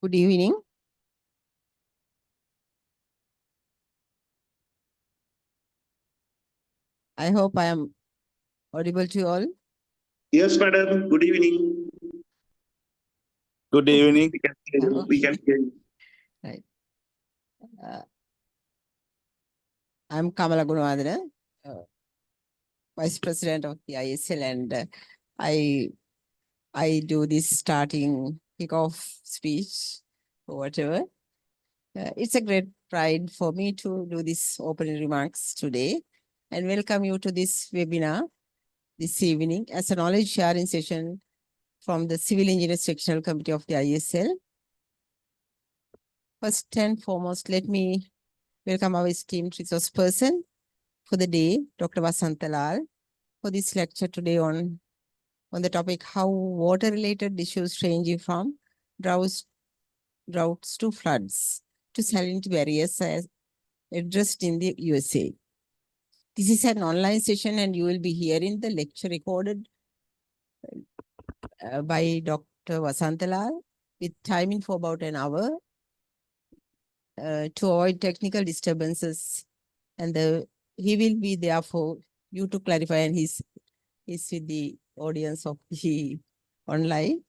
Good evening. I hope I am audible to you all. Yes, madam. Good evening. Good evening. We can hear you. We can hear you. Right. I'm Kamala Gunwadana, Vice President of the ISL, and I do this starting kickoff speech or whatever. It's a great pride for me to do this opening remarks today and welcome you to this webinar this evening as a knowledge sharing session from the Civil Engineers Sectional Committee of the ISL. First and foremost, let me welcome our esteemed resource person for the day, Dr. Vasantalal, for this lecture today on the topic how water-related issues ranging from droughts to floods to salinity barriers as addressed in the USA. This is an online session and you will be hearing the lecture recorded by Dr. Vasantalal with timing for about an hour to avoid technical disturbances, and he will be there for you to clarify, and he's with the audience of the online.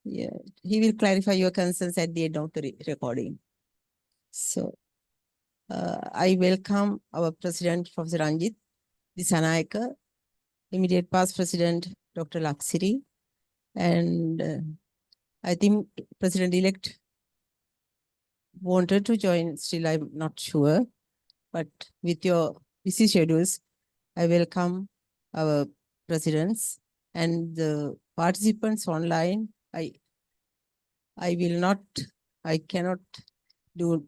Yeah, he will clarify your concerns at the end of the recording. So I welcome our President, Professor Ranjit Disanayaka, immediate past President, Dr. Laksiri, and I think President-elect wanted to join, still I'm not sure, but with your busy schedules, I welcome our presidents and the participants online. I cannot do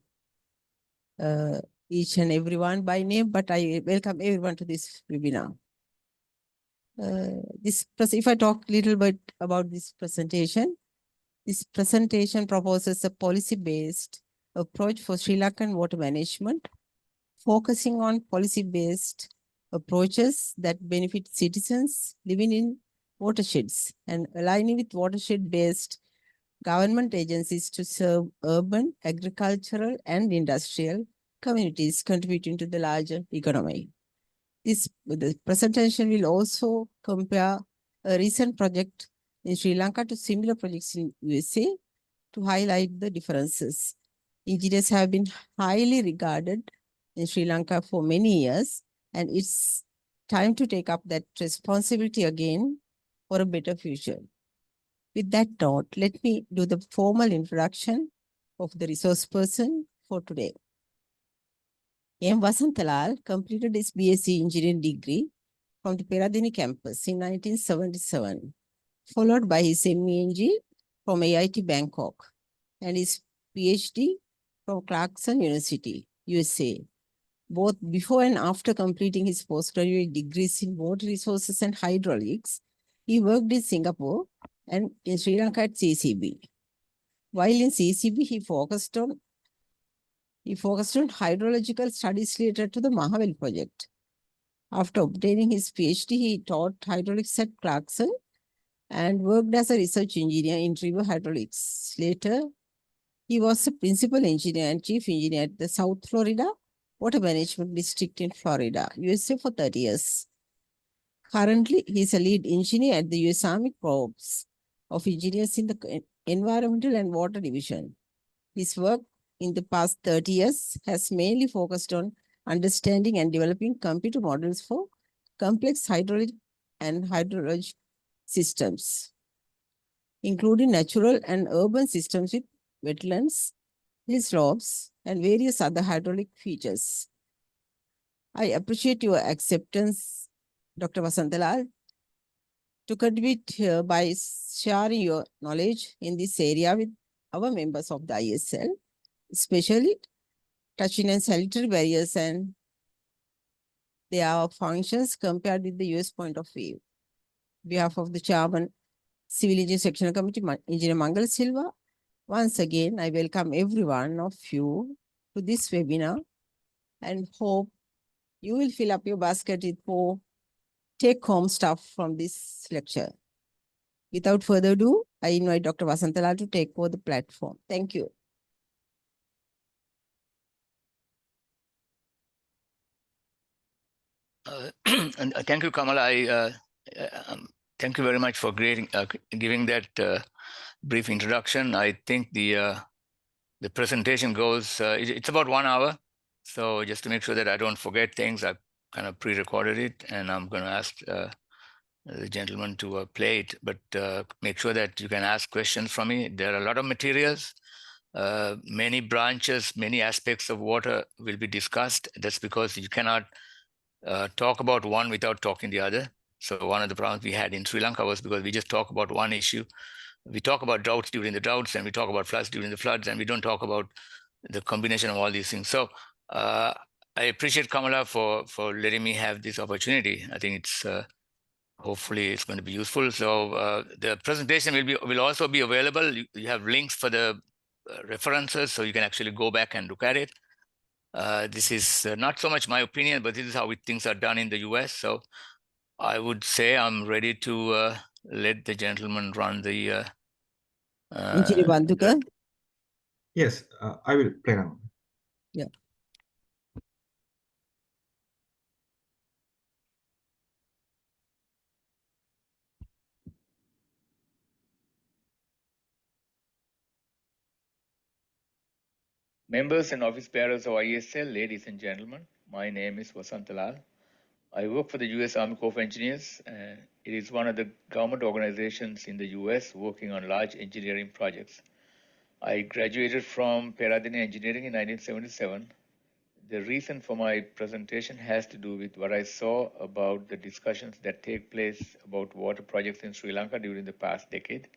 each and everyone by name, but I welcome everyone to this webinar. If I talk a little bit about this presentation proposes a policy-based approach for Sri Lankan water management, focusing on policy-based approaches that benefit citizens living in watersheds and aligning with watershed-based government agencies to serve urban, agricultural, and industrial communities contributing to the larger economy. The presentation will also compare a recent project in Sri Lanka to similar projects in USA to highlight the differences. Engineers have been highly regarded in Sri Lanka for many years, and it's time to take up that responsibility again for a better future. With that note, let me do the formal introduction of the resource person for today. M. Vasantalal completed his BSc Engineering degree from the Peradeniya campus in 1977, followed by his MEng from IIT Bangkok and his PhD from Clarkson University, USA. Both before and after completing his postgraduate degrees in water resources and hydraulics, he worked in Singapore and in Sri Lanka at CCB. While in CCB, he focused on hydrological studies related to the Mahaveli project. After obtaining his PhD, he taught hydraulics at Clarkson and worked as a research engineer in river hydraulics. Later, he was a principal engineer and chief engineer at the South Florida Water Management District in Florida, USA for 30 years. Currently, he is a lead engineer at the US Army Corps of Engineers in the Environmental and Water Division. His work in the past 30 years has mainly focused on understanding and developing computer models for complex hydraulic and hydrologic systems, including natural and urban systems with wetlands, hill slopes, and various other hydraulic features. I appreciate your acceptance, Dr. Vasantalal, to contribute here by sharing your knowledge in this area with our members of the ISL, especially touching on sanitary barriers and their functions compared with the US point of view. On behalf of the Chairman, Civil Engineering Sectional Committee, Engineer Mangal Silva, once again, I welcome every one of you to this webinar and hope you will fill up your basket with more take-home stuff from this lecture. Without further ado, I invite Dr. Vasantala to take over the platform. Thank you. And thank you, Kamala. Thank you very much for giving that brief introduction. I think the presentation goes, it's about 1 hour. So just to make sure that I don't forget things, I kind of pre-recorded it, and I'm going to ask the gentleman to play it, but make sure that you can ask questions from me. There are a lot of materials, many branches, many aspects of water will be discussed. That's because you cannot talk about one without talking the other. So one of the problems we had in Sri Lanka was because we just talk about one issue. We talk about droughts during the droughts, and we talk about floods during the floods, and we don't talk about the combination of all these things. So I appreciate Kamala for letting me have this opportunity. I think it's hopefully it's going to be useful. So the presentation will also be available. You have links for the references, so you can actually go back and look at it. This is not so much my opinion, but this is how things are done in the US. So I would say I'm ready to let the gentleman run the. Engineer Banduka? Yes, I will play now. Yeah. Members and office bearers of ISL, ladies and gentlemen, my name is Vasantalal. I work for the U.S. Army Corps of Engineers. It is one of the government organizations in the U.S. working on large engineering projects. I graduated from Peradeniya Engineering in 1977. The reason for my presentation has to do with what I saw about the discussions that take place about water projects in Sri Lanka during the past decade.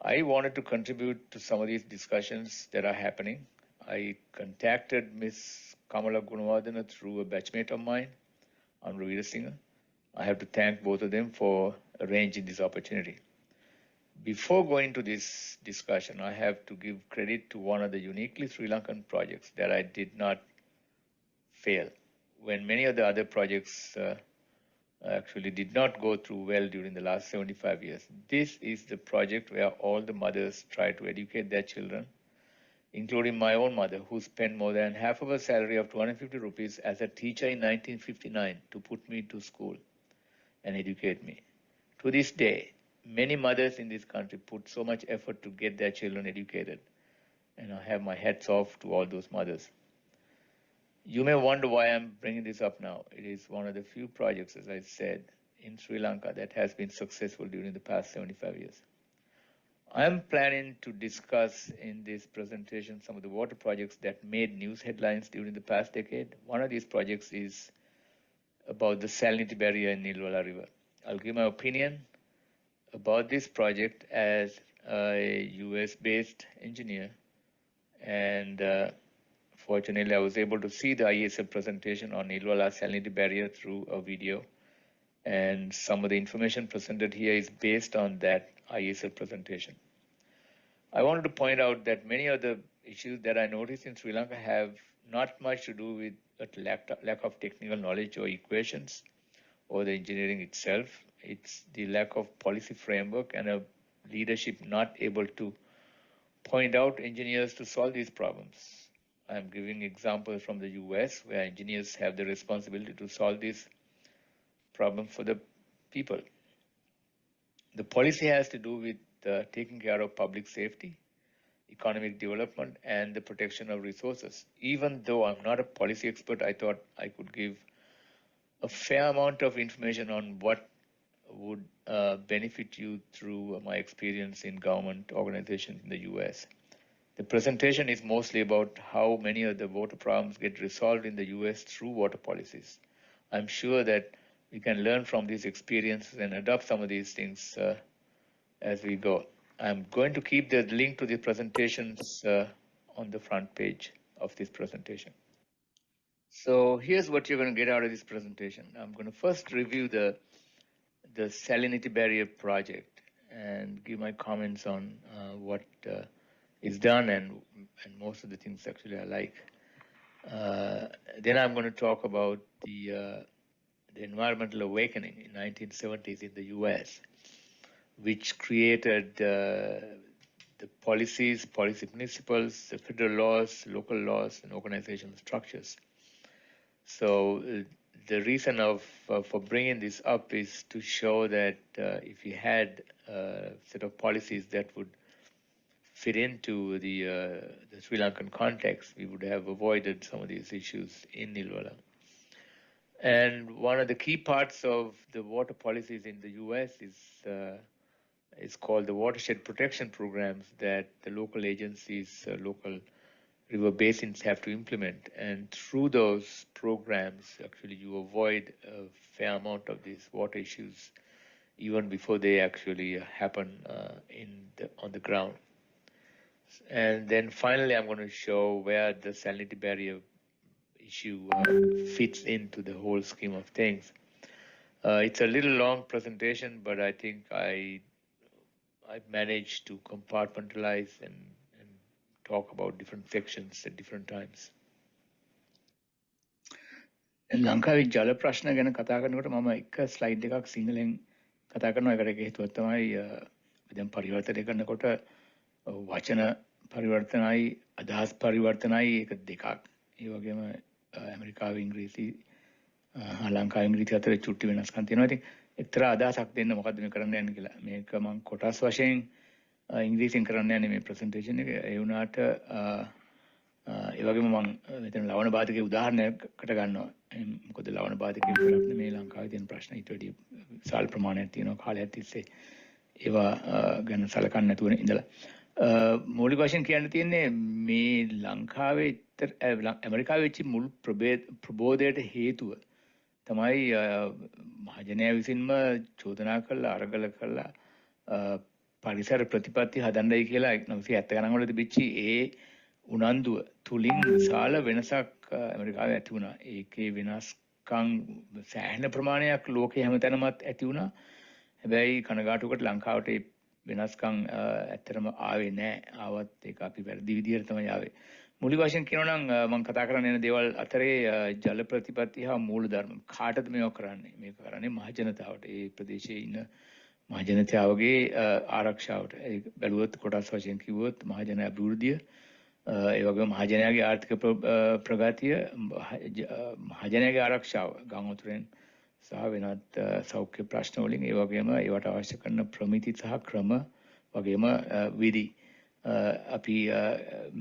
I wanted to contribute to some of these discussions that are happening. I contacted Ms. Kamala Gunawardena through a batchmate of mine, Amru Veerasinghe. I have to thank both of them for arranging this opportunity. Before going to this discussion, I have to give credit to one of the uniquely Sri Lankan projects that I did not fail, when many of the other projects actually did not go through well during the last 75 years. This is the project where all the mothers try to educate their children, including my own mother, who spent more than half of her salary of 250 rupees as a teacher in 1959 to put me to school and educate me. To this day, many mothers in this country put so much effort to get their children educated, and I have my hats off to all those mothers. You may wonder why I'm bringing this up now. It is one of the few projects, as I said, in Sri Lanka that has been successful during the past 75 years. I'm planning to discuss in this presentation some of the water projects that made news headlines during the past decade. One of these projects is about the Salinity barrier in Nilwala River. I'll give my opinion about this project as a US-based engineer, and fortunately, I was able to see the ISL presentation on Nilwala Salinity barrier through a video, and some of the information presented here is based on that ISL presentation. I wanted to point out that many of the issues that I noticed in Sri Lanka have not much to do with a lack of technical knowledge or equations or the engineering itself. It's the lack of policy framework and a leadership not able to point out engineers to solve these problems. I'm giving examples from the US, where engineers have the responsibility to solve this problem for the people. The policy has to do with taking care of public safety, economic development, and the protection of resources. Even though I'm not a policy expert, I thought I could give a fair amount of information on what would benefit you through my experience in government organizations in the US. The presentation is mostly about how many of the water problems get resolved in the US through water policies. I'm sure that we can learn from these experiences and adopt some of these things as we go. I'm going to keep the link to the presentations on the front page of this presentation. So here's what you're going to get out of this presentation. I'm going to first review the Salinity Barrier project and give my comments on what is done and most of the things actually I like. Then I'm going to talk about the environmental awakening in 1970s in the US. which created the policies, policy principles, the federal laws, local laws, and organizational structures. So the reason for bringing this up is to show that if you had a set of policies that would fit into the Sri Lankan context, we would have avoided some of these issues in Nilwala. And one of the key parts of the water policies in the US is called the watershed protection programs that the local agencies, local river basins have to implement. And through those programs, actually, you avoid a fair amount of these water issues even before they actually happen on the ground. And then finally, I'm going to show where the salinity barrier issue fits into the whole scheme of things. It's a little long presentation, but I think I've managed to compartmentalize and talk about different sections at different times. ලංකාවේ ජල ප්‍රශ්න ගැන කතා කරනකොට මම එක slide එකක් සිංහලෙන් කතා කරනවා. ඒකට හේතුව තමයි දැන් පරිවර්තනය කරනකොට වචන පරිවර්තනයි අදහස් පරිවර්තනයි ඒක දෙකක්. ඒ වගේම ඇමරිකාවේ ඉංග්‍රීසි ලංකාවේ ඉංග්‍රීසි අතර චුට්ටි වෙනස්කම් තියෙනවා. ඉතින් එක්තරා අදහසක් දෙන්න මොකද්ද මේ කරන්න යන්නේ කියලා. මේක මම කොටස් වශයෙන් ඉංග්‍රීසියෙන් කරන්න යන්නේ මේ ප්‍රසන්ටේෂන් එක. ඒ වුණාට ඒ වගේම මම මෙතන ලවණ බාධකයේ උදාහරණයකට ගන්නවා. මොකද ලවණ බාධකයේ විතරක් නෙමෙයි ලංකාවේ තියෙන ප්‍රශ්න ඊට වැඩි විශාල ප්‍රමාණයක් තියෙනවා කාලයක් තිස්සේ. ඒවා ගැන සලකන්න නැතුව ඉඳලා මූලික වශයෙන් කියන්න තියෙන්නේ මේ ලංකාවේ ඇමරිකාවේ වෙච්ච මුල් ප්‍රබෝධයට හේතුව තමයි මහජනයා විසින්ම චෝදනා කළා අරගල කළා පරිසර ප්‍රතිපත්ති හදන්නයි කියලා 1970 ගණන් වල තිබිච්ච ඒ උනන්දුව තුලින් විශාල වෙනසක් ඇමරිකාවේ ඇති වුණා. ඒකේ වෙනස්කම් සෑහෙන ප්‍රමාණයක් ලෝකයේ හැමතැනමත් ඇති වුණා. හැබැයි කනගාටුවකට ලංකාවට ඒ වෙනස්කම් ඇත්තටම ආවේ නැහැ. ආවත් ඒක අපි වැරදි විදිහට තමයි ආවේ. මූලික වශයෙන් කියනවා නම් මම කතා කරන්න යන දේවල් අතරේ ජල ප්‍රතිපත්ති හා මූලධර්ම කාටද මේක කරන්නේ? මේක කරන්නේ මහජනතාවට. ඒ ප්‍රදේශයේ ඉන්න මහජනතාවගේ ආරක්ෂාවට. ඒක බැලුවොත් කොටස් වශයෙන් කිව්වොත් මහජන අභිවෘද්ධිය, ඒ වගේම මහජනයාගේ ආර්ථික ප්‍රගතිය, මහජනයාගේ ආරක්ෂාව ගම් වතුරෙන් සහ වෙනත් සෞඛ්‍ය ප්‍රශ්න වලින්, ඒ වගේම ඒවට අවශ්‍ය කරන ප්‍රමිති සහ ක්‍රම වගේම විධි අපි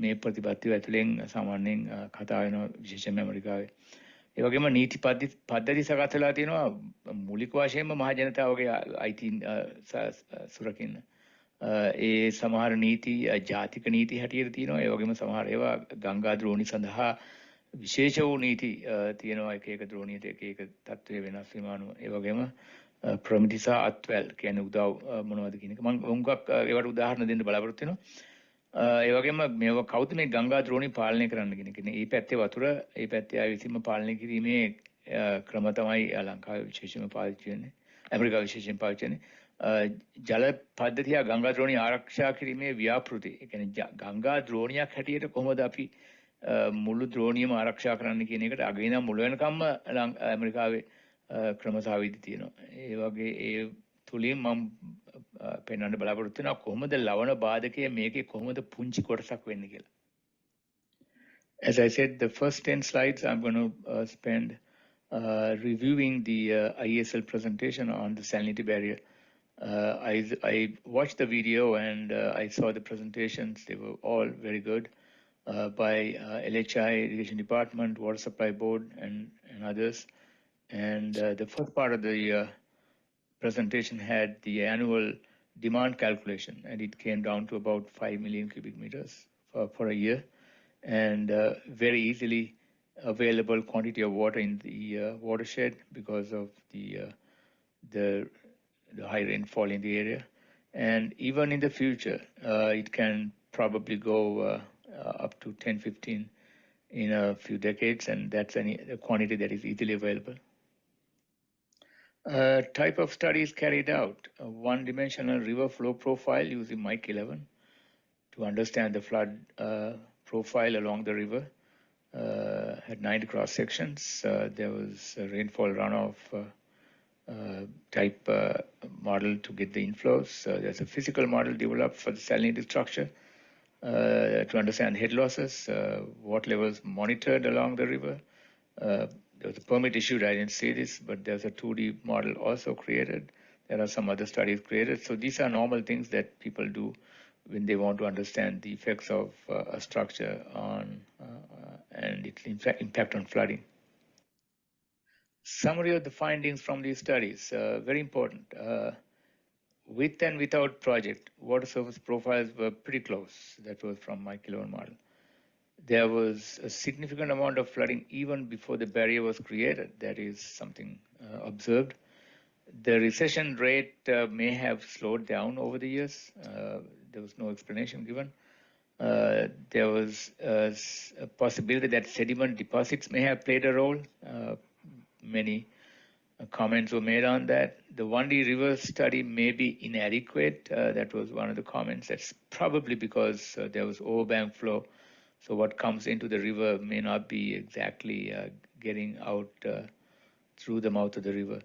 මේ ප්‍රතිපත්තිය ඇතුලෙන් සාමාන්‍යයෙන් කතා වෙනවා විශේෂයෙන්ම ඇමරිකාවේ. ඒ වගේම නීති පද්ධති සකස් වෙලා තියෙනවා මූලික වශයෙන්ම මහජනතාවගේ අයිතීන් සුරකින්න. ඒ සමහර නීති ජාතික නීති හැටියට තියෙනවා. ඒ වගේම සමහර ඒවා ගංගා ද්‍රෝණි සඳහා විශේෂ වූ නීති තියෙනවා. එක ද්‍රෝණියට එක තත්ත්වයේ වෙනස් වීම අනුව. ඒ වගේම ප්‍රමිති සහ අත්වැල් කියන්නේ උදව් මොනවද කියන එක මම උංගක් ඒවට උදාහරණ දෙන්න බලාපොරොත්තු වෙනවා. ඒ වගේම මේව කවුද මේ ගංගා ද්‍රෝණි පාලනය කරන්න කියන එක. මේ පැත්තේ වතුර ඒ පැත්තේ ආය විසින්ම පාලනය කිරීමේ ක්‍රම තමයි ලංකාවේ විශේෂයෙන්ම පාවිච්චි වෙන්නේ. ඇමරිකාවේ විශේෂයෙන් පාවිච්චි වෙන්නේ. ජල පද්ධතිය ගංගා ද්‍රෝණිය ආරක්ෂා කිරීමේ ව්‍යාපෘති. ඒ කියන්නේ ගංගා ද්‍රෝණියක් හැටියට කොහොමද අපි මුළු ද්‍රෝණියම ආරක්ෂා කරන්න කියන එකට අගේ ඉඳන් මුල වෙනකම්ම ඇමරිකාවේ ක්‍රම සහ විධි තියෙනවා. ඒ වගේ ඒ තුලින් මම පෙන්වන්න බලාපොරොත්තු වෙනවා කොහොමද ලවණ බාධකයේ මේකේ කොහොමද පුංචි කොටසක් වෙන්නේ කියලා. As I said, the first 10 slides I'm going to spend reviewing the IESL presentation on the salinity barrier. I watched the video and I saw the presentations. They were all very good by LHI, Irrigation Department, Water Supply Board, and others. And the first part of the presentation had the annual demand calculation, and it came down to about 5 million cubic meters for a year, and very easily available quantity of water in the watershed because of the high rainfall in the area. And even in the future, it can probably go up to 10-15 in a few decades, and that's a quantity that is easily available. Type of studies carried out: a one-dimensional river flow profile using Mike 11 to understand the flood profile along the river. Had 90 cross sections. There was rainfall runoff type model to get the inflows. There's a physical model developed for the salinity structure to understand head losses, water levels monitored along the river. There was a permit issued, I didn't see this, but there's a 2D model also created. There are some other studies created. So these are normal things that people do when they want to understand the effects of a structure on and its impact on flooding. Summary of the findings from these studies, very important. With and without project, water surface profiles were pretty close. That was from my kilowatt model. There was a significant amount of flooding even before the barrier was created. That is something observed. The recession rate may have slowed down over the years. There was no explanation given. There was a possibility that sediment deposits may have played a role. Many comments were made on that. The 1D river study may be inadequate. That was one of the comments. That's probably because there was overbank flow. So what comes into the river may not be exactly getting out through the mouth of the river.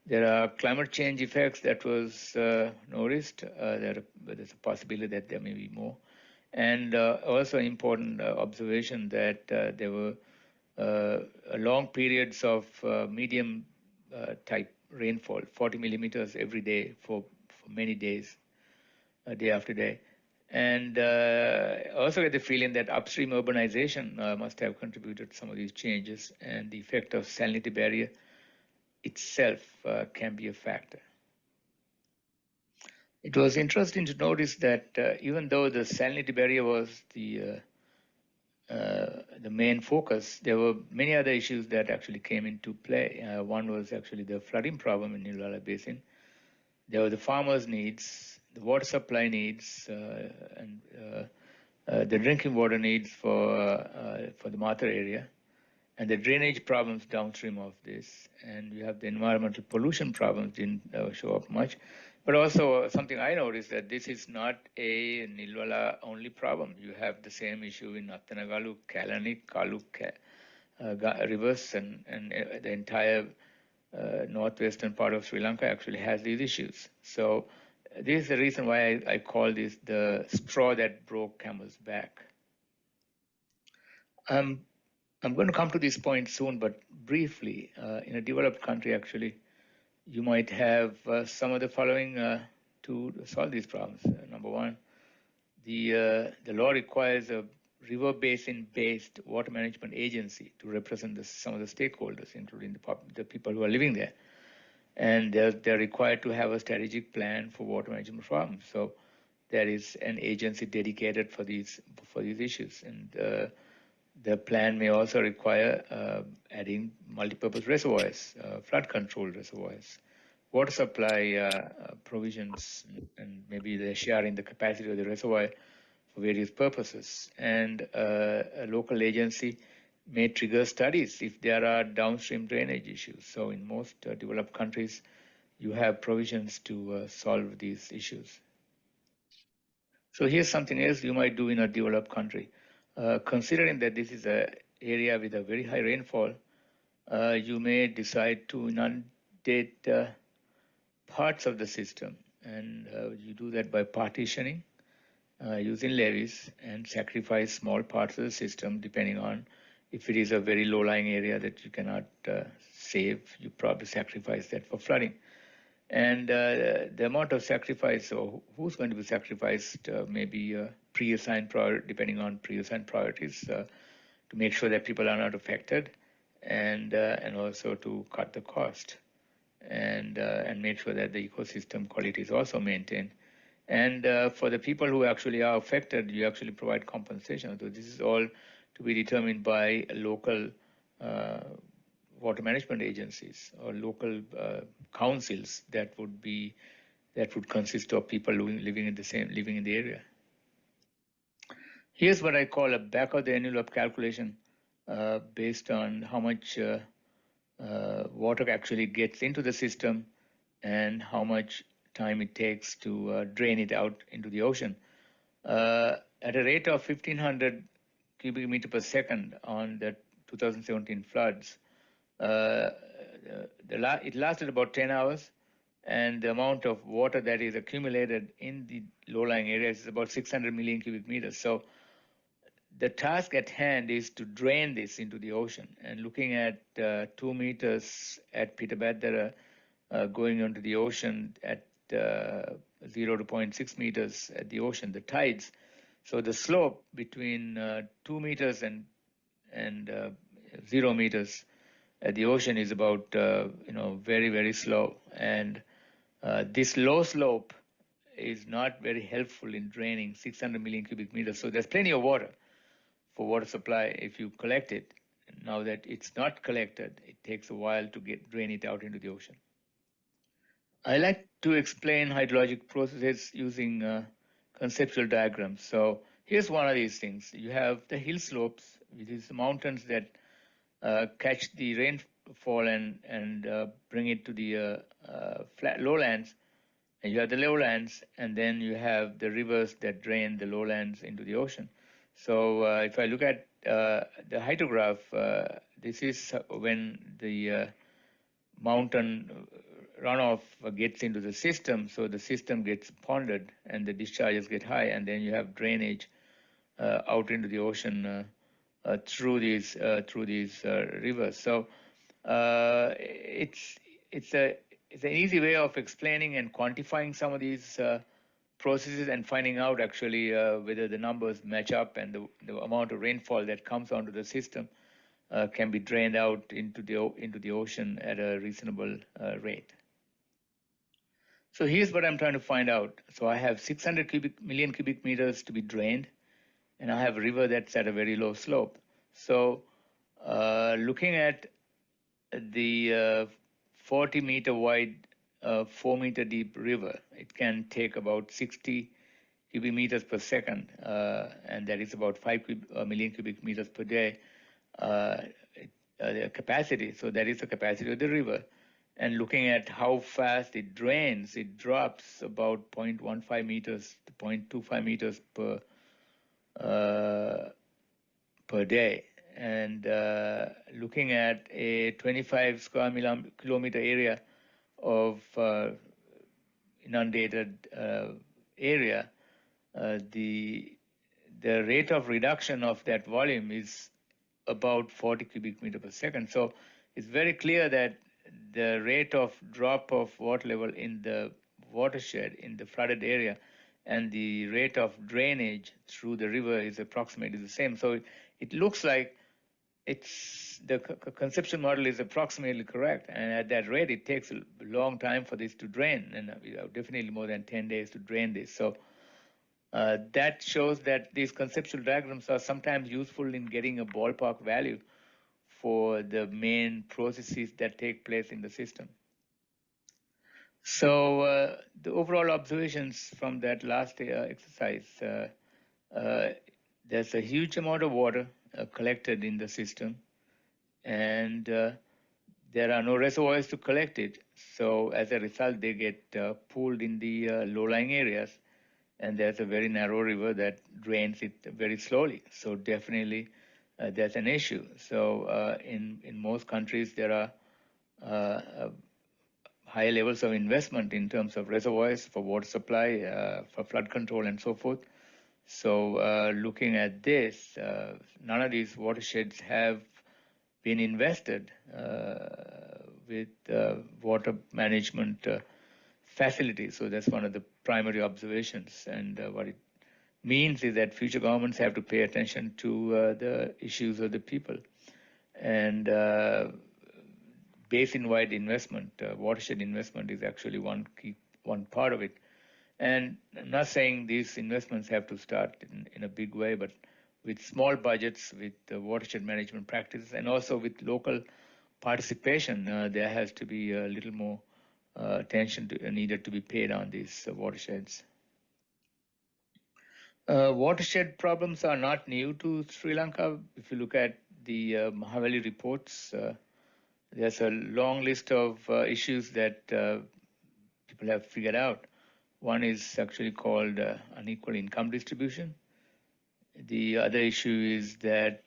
There are climate change effects that was noticed. There's a possibility that there may be more. And also an important observation that there were long periods of medium type rainfall, 40 millimeters every day for many days, day after day. And also get the feeling that upstream urbanization must have contributed to some of these changes, and the effect of salinity barrier itself can be a factor. It was interesting to notice that even though the salinity barrier was the main focus, there were many other issues that actually came into play. One was actually the flooding problem in Nilwala Basin. There were the farmers' needs, the water supply needs, and the drinking water needs for the Mathur area, and the drainage problems downstream of this. And you have the environmental pollution problems didn't show up much. But also something I noticed that this is not a Nilwala only problem. You have the same issue in Attanagalu, Kalani, Kaluk rivers, and the entire northwestern part of Sri Lanka actually has these issues. So this is the reason why I call this the straw that broke camel's back. I'm going to come to this point soon, but briefly, in a developed country, actually, you might have some of the following to solve these problems. Number one, the law requires a river basin-based water management agency to represent some of the stakeholders, including the people who are living there. And they're required to have a strategic plan for water management problems. So there is an agency dedicated for these issues. And the plan may also require adding multipurpose reservoirs, flood control reservoirs, water supply provisions, and maybe they're sharing the capacity of the reservoir for various purposes. And a local agency may trigger studies if there are downstream drainage issues. So in most developed countries, you have provisions to solve these issues. So here's something else you might do in a developed country. Considering that this is an area with a very high rainfall, you may decide to inundate parts of the system. And you do that by partitioning, using levees, and sacrifice small parts of the system depending on if it is a very low-lying area that you cannot save, you probably sacrifice that for flooding. And the amount of sacrifice, or who's going to be sacrificed, may be pre-assigned priority, depending on pre-assigned priorities, to make sure that people are not affected, and also to cut the cost, and make sure that the ecosystem quality is also maintained. And for the people who actually are affected, you actually provide compensation. So this is all to be determined by local water management agencies or local councils that would consist of people living in the area. Here's what I call a back of the envelope calculation based on how much water actually gets into the system and how much time it takes to drain it out into the ocean. At a rate of 1,500 cubic meter per second on the 2017 floods, it lasted about 10 hours, and the amount of water that is accumulated in the low-lying areas is about 600 million cubic meters. So the task at hand is to drain this into the ocean. And looking at 2 meters at Peterbadera going into the ocean at 0 to 0.6 meters at the ocean, the tides. So the slope between 2 meters and 0 meters at the ocean is about very, very slow. And this low slope is not very helpful in draining 600 million cubic meters. So there's plenty of water for water supply if you collect it. Now that it's not collected, it takes a while to drain it out into the ocean. I like to explain hydrologic processes using conceptual diagrams. So here's one of these things. You have the hill slopes, which is the mountains that catch the rainfall and bring it to the flat lowlands. And you have the lowlands, and then you have the rivers that drain the lowlands into the ocean. So if I look at the hydrograph, this is when the mountain runoff gets into the system, so the system gets ponded and the discharges get high, and then you have drainage out into the ocean through these rivers. So it's an easy way of explaining and quantifying some of these processes and finding out actually whether the numbers match up and the amount of rainfall that comes onto the system can be drained out into the ocean at a reasonable rate. So here's what I'm trying to find out. So I have 600 million cubic meters to be drained, and I have a river that's at a very low slope. So looking at the 40-meter wide, 4-meter deep river, it can take about 60 cubic meters per second, and that is about 5 million cubic meters per day capacity. So that is the capacity of the river. And looking at how fast it drains, it drops about 0.15 meters to 0.25 meters per day. And looking at a 25 square kilometer area of inundated area, the rate of reduction of that volume is about 40 cubic meter per second. So it's very clear that the rate of drop of water level in the watershed in the flooded area and the rate of drainage through the river is approximately the same. So it looks like the conception model is approximately correct, and at that rate it takes a long time for this to drain, and definitely more than 10 days to drain this. So that shows that these conceptual diagrams are sometimes useful in getting a ballpark value for the main processes that take place in the system. So the overall observations from that last exercise, there's a huge amount of water collected in the system, and there are no reservoirs to collect it. So as a result, they get pooled in the low-lying areas, and there's a very narrow river that drains it very slowly. So definitely that's an issue. So in most countries, there are high levels of investment in terms of reservoirs for water supply, for flood control, and so forth. So looking at this, none of these watersheds have been invested with water management facilities. So that's one of the primary observations. And what it means is that future governments have to pay attention to the issues of the people. And basin-wide investment, watershed investment is actually one part of it. And I'm not saying these investments have to start in a big way, but with small budgets, with watershed management practices, and also with local participation, there has to be a little more attention needed to be paid on these watersheds. Watershed problems are not new to Sri Lanka. If you look at the Mahaveli reports, there's a long list of issues that people have figured out. One is actually called unequal income distribution. The other issue is that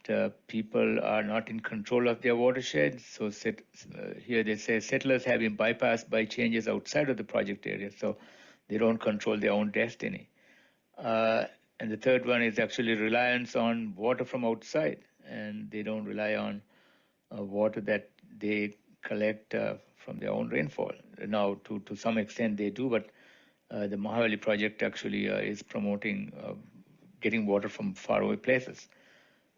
people are not in control of their watersheds. So here they say settlers have been bypassed by changes outside of the project area, so they don't control their own destiny. And the third one is actually reliance on water from outside, and they don't rely on water that they collect from their own rainfall. Now, to some extent they do, but the Mahavali project actually is promoting getting water from faraway places.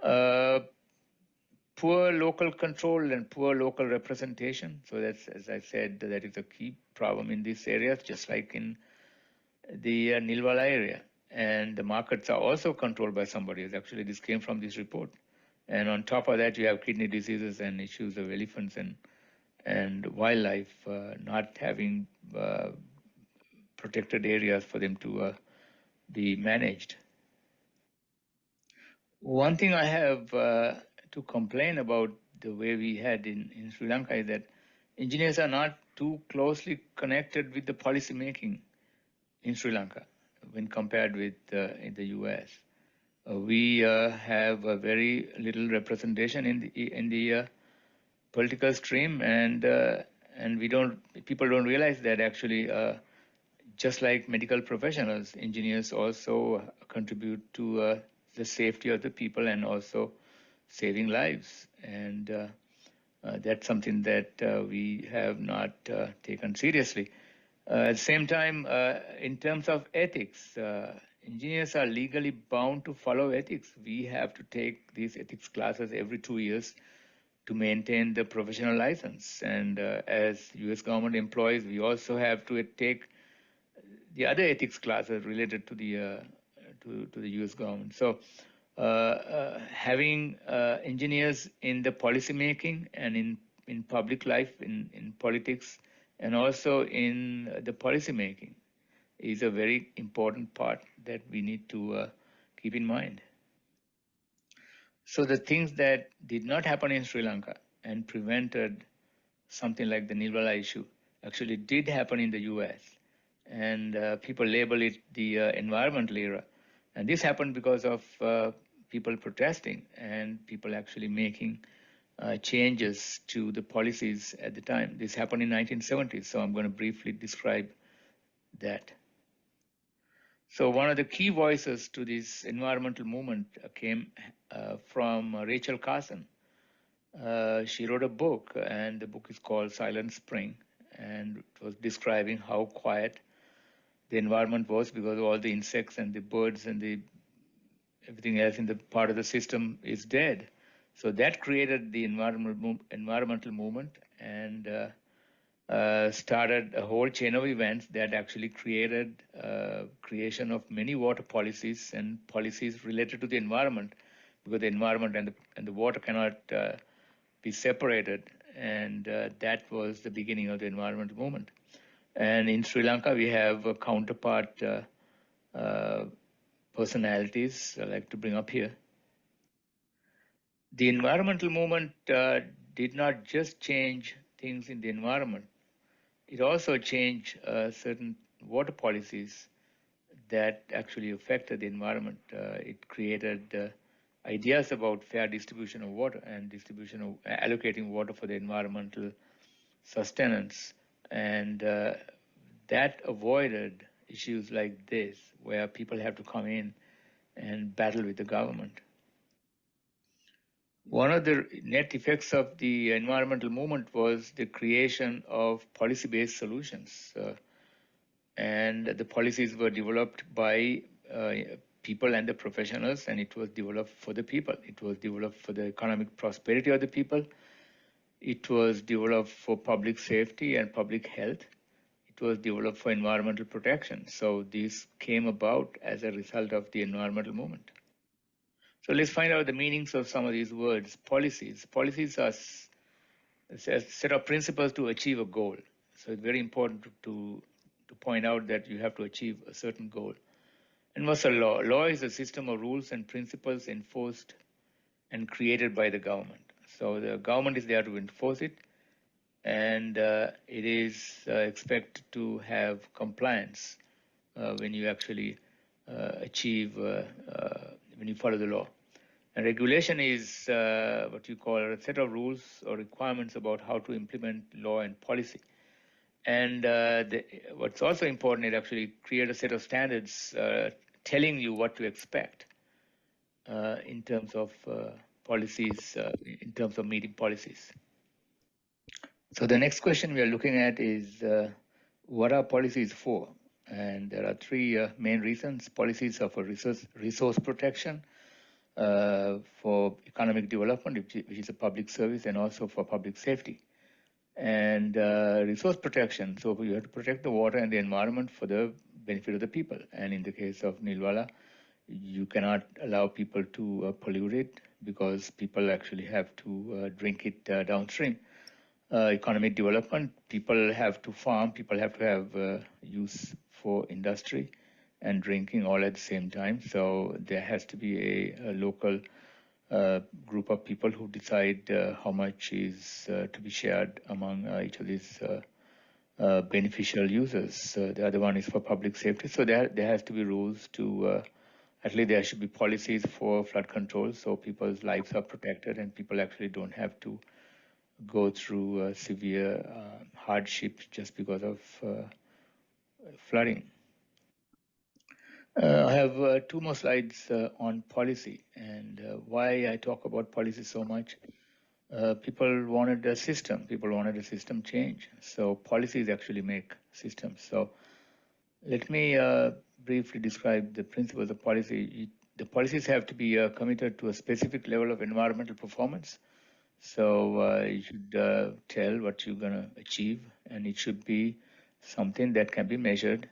Poor local control and poor local representation. So that's, as I said, that is a key problem in these areas, just like in the Nilwala area. And the markets are also controlled by somebody else. Actually, this came from this report. And on top of that, you have kidney diseases and issues of elephants and wildlife not having protected areas for them to be managed. One thing I have to complain about the way we had in Sri Lanka is that engineers are not too closely connected with the policy making in Sri Lanka when compared with in the US. We have a very little representation in the political stream, and people don't realize that actually, just like medical professionals, engineers also contribute to the safety of the people and also saving lives. And that's something that we have not taken seriously. At the same time, in terms of ethics, engineers are legally bound to follow ethics. We have to take these ethics classes every 2 years to maintain the professional license. And as US government employees, we also have to take the other ethics classes related to the US government. So having engineers in the policy making and in public life, in politics, and also in the policy making is a very important part that we need to keep in mind. So the things that did not happen in Sri Lanka and prevented something like the Nilwala issue actually did happen in the US. And people label it the environmental era. And this happened because of people protesting and people actually making changes to the policies at the time. This happened in 1970s, so I'm going to briefly describe that. So one of the key voices to this environmental movement came from Rachel Carson. She wrote a book, and the book is called Silent Spring, and it was describing how quiet the environment was because all the insects and the birds and everything else in the part of the system is dead. So that created the environmental movement and started a whole chain of events that actually created creation of many water policies and policies related to the environment, because the environment and the water cannot be separated. And that was the beginning of the environmental movement. And in Sri Lanka, we have a counterpart personalities I'd like to bring up here. The environmental movement did not just change things in the environment. It also changed certain water policies that actually affected the environment. It created ideas about fair distribution of water and allocating water for the environmental sustenance. And that avoided issues like this, where people have to come in and battle with the government. One of the net effects of the environmental movement was the creation of policy-based solutions. And the policies were developed by people and the professionals, and it was developed for the people. It was developed for the economic prosperity of the people. It was developed for public safety and public health. It was developed for environmental protection. So these came about as a result of the environmental movement. So let's find out the meanings of some of these words. Policies. Policies are a set of principles to achieve a goal. So it's very important to point out that you have to achieve a certain goal. And what's a law? Law is a system of rules and principles enforced and created by the government. So the government is there to enforce it, and it is expected to have compliance when you actually achieve, when when you follow the law. And regulation is what you call a set of rules or requirements about how to implement law and policy. And what's also important is actually create a set of standards telling you what to expect in terms of policies, in terms of meeting policies. So the next question we are looking at is what are policies for? And there are three main reasons. Policies are for resource protection, for economic development, which is a public service, and also for public safety. And resource protection, so you have to protect the water and the environment for the benefit of the people. And in the case of Nilwala, you cannot allow people to pollute it because people actually have to drink it downstream. Economic development, people have to farm, people have to have use for industry and drinking all at the same time. So there has to be a local group of people who decide how much is to be shared among each of these beneficial users. The other one is for public safety. So there has to be rules to, at least there should be policies for flood control so people's lives are protected and people actually don't have to go through severe hardship just because of flooding. I have two more slides on policy and why I talk about policy so much. People wanted a system. People wanted a system change. So policies actually make systems. So let me briefly describe the principles of policy. The policies have to be committed to a specific level of environmental performance. So you should tell what you're going to achieve, and it should be something that can be measured,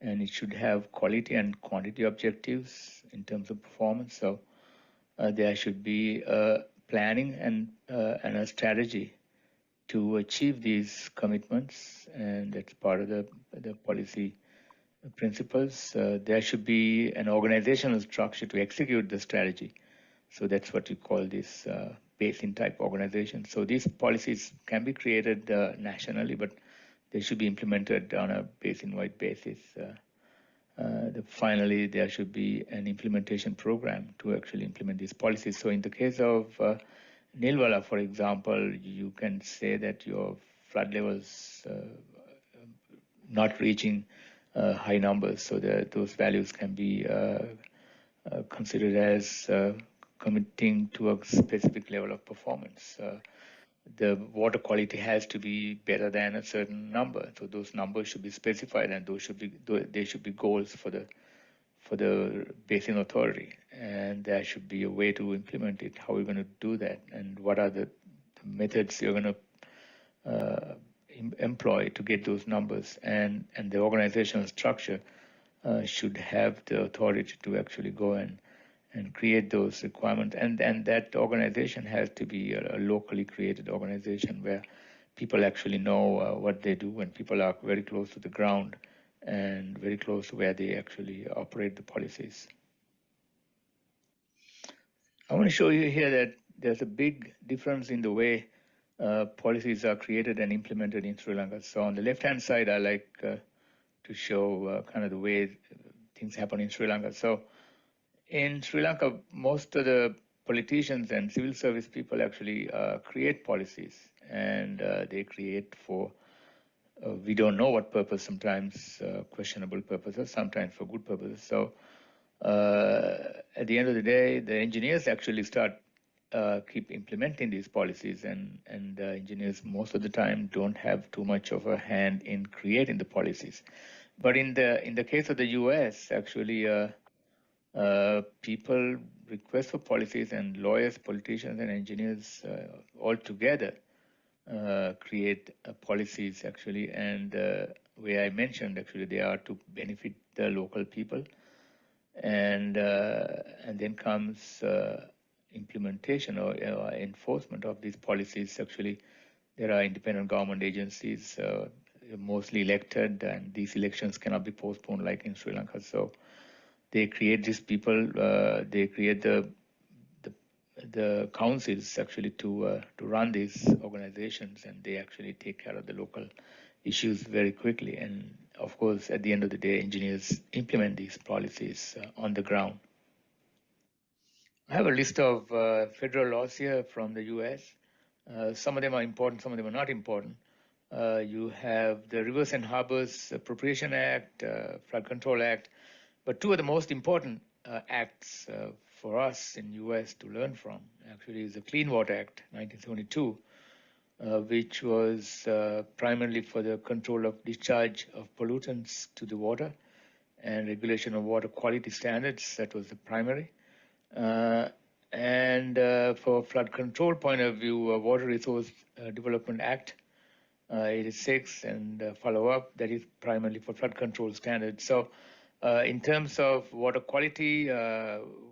and it should have quality and quantity objectives in terms of performance. So there should be planning and a strategy to achieve these commitments, and that's part of the policy principles. There should be an organizational structure to execute the strategy. So that's what you call this basin type organization. So these policies can be created nationally, but they should be implemented on a basin-wide basis. Finally, there should be an implementation program to actually implement these policies. So in the case of Nilwala, for example, you can say that your flood levels not reaching high numbers, so that those values can be considered as committing to a specific level of performance. The water quality has to be better than a certain number, so those numbers should be specified, and they should be goals for the basin authority, and there should be a way to implement it. How are we going to do that, and what are the methods you're going to employ to get those numbers? And the organizational structure should have the authority to actually go and create those requirements. And that organization has to be a locally created organization where people actually know what they do, and people are very close to the ground and very close to where they actually operate the policies. I want to show you here that there's a big difference in the way policies are created and implemented in Sri Lanka. So on the left-hand side, I like to show kind of the way things happen in Sri Lanka. So in Sri Lanka, most of the politicians and civil service people actually create policies, and they create for, we don't know what purpose, sometimes questionable purposes, sometimes for good purposes. So at the end of the day, the engineers actually keep implementing these policies, and engineers most of the time don't have too much of a hand in creating the policies. But in the case of the US, actually, people request for policies, and lawyers, politicians, and engineers all together create policies actually. And where I mentioned actually they are to benefit the local people, and then comes implementation or enforcement of these policies. Actually, there are independent government agencies, mostly elected, and these elections cannot be postponed like in Sri Lanka. So they create these people, they create the councils actually to run these organizations, and they actually take care of the local issues very quickly. And of course, at the end of the day, engineers implement these policies on the ground. I have a list of federal laws here from the US. Some of them are important, some of them are not important. You have the Rivers and Harbors Appropriation Act, Flood Control Act, but two of the most important acts for us in US to learn from actually is the Clean Water Act, 1972, which was primarily for the control of discharge of pollutants to the water and regulation of water quality standards. That was the primary. And for flood control point of view, Water Resource Development Act 86 and follow-up, that is primarily for flood control standards. So in terms of water quality,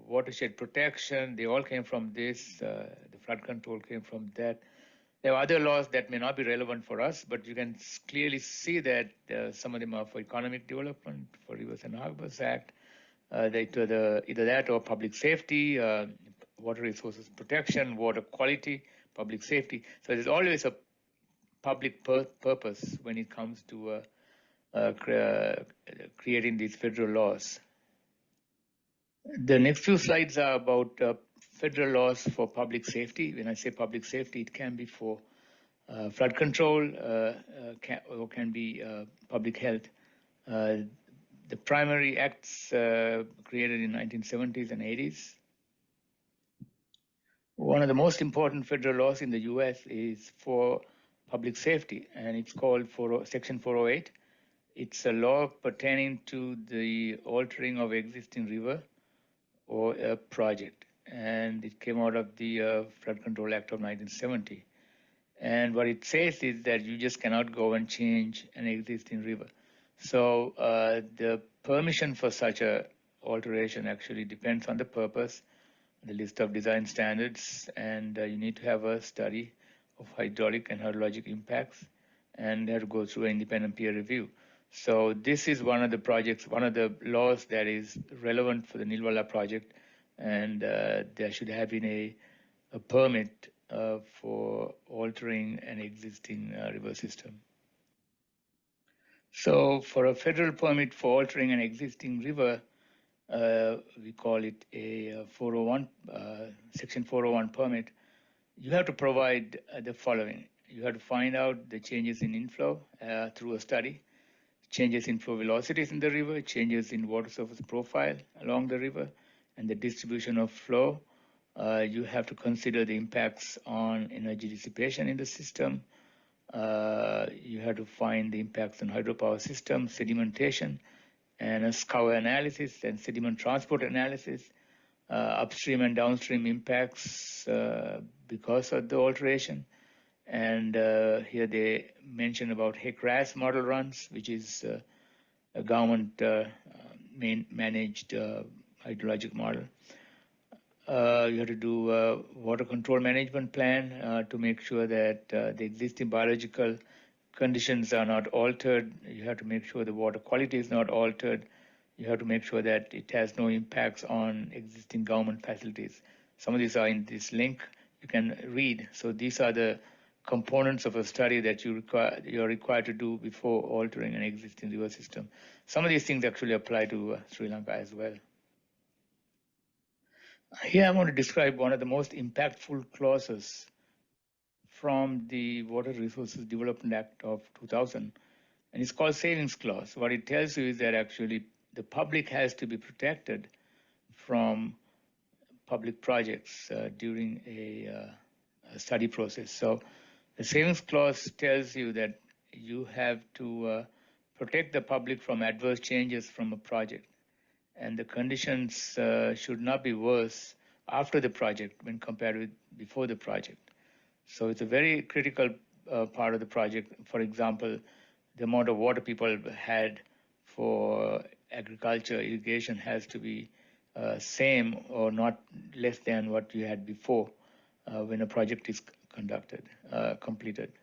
watershed protection, they all came from this. The flood control came from that. There are other laws that may not be relevant for us, but you can clearly see that some of them are for economic development, for Rivers and Harbors Act, either that or public safety, water resources protection, water quality, public safety. So there's always a public purpose when it comes to creating these federal laws. The next few slides are about federal laws for public safety. When I say public safety, it can be for flood control or can be public health. The primary acts created in 1970s and 80s. One of the most important federal laws in the US is for public safety, and it's called Section 408. It's a law pertaining to the altering of existing river or a project, and it came out of the Flood Control Act of 1970. And what it says is that you just cannot go and change an existing river. So the permission for such a alteration actually depends on the purpose, the list of design standards, and you need to have a study of hydraulic and hydrologic impacts and have to go through an independent peer review. So this is one of the projects, one of the laws that is relevant for the Nilwala project, and there should have been a permit for altering an existing river system. So for a federal permit for altering an existing river, we call it a 401, Section 401 permit. You have to provide the following. You have to find out the changes in inflow through a study, changes in flow velocities in the river, changes in water surface profile along the river, and the distribution of flow. You have to consider the impacts on energy dissipation in the system. You have to find the impacts on hydropower system, sedimentation, and a scour analysis and sediment transport analysis, upstream and downstream impacts because of the alteration. And here they mention about HEC-RAS model runs, which is a government managed hydrologic model. You have to do a water control management plan to make sure that the existing biological conditions are not altered. You have to make sure the water quality is not altered. You have to make sure that it has no impacts on existing government facilities. Some of these are in this link. You can read. So these are the components of a study that you're required to do before altering an existing river system. Some of these things actually apply to Sri Lanka as well. Here I'm going to describe one of the most impactful clauses from the Water Resources Development Act of 2000, and it's called Savings Clause. What it tells you is that actually the public has to be protected from public projects during a study process. So the Savings Clause tells you that you have to protect the public from adverse changes from a project, and the conditions should not be worse after the project when compared with before the project. So it's a very critical part of the project. For example, the amount of water people had for agriculture, irrigation has to be same or not less than what you had before when a project is completed.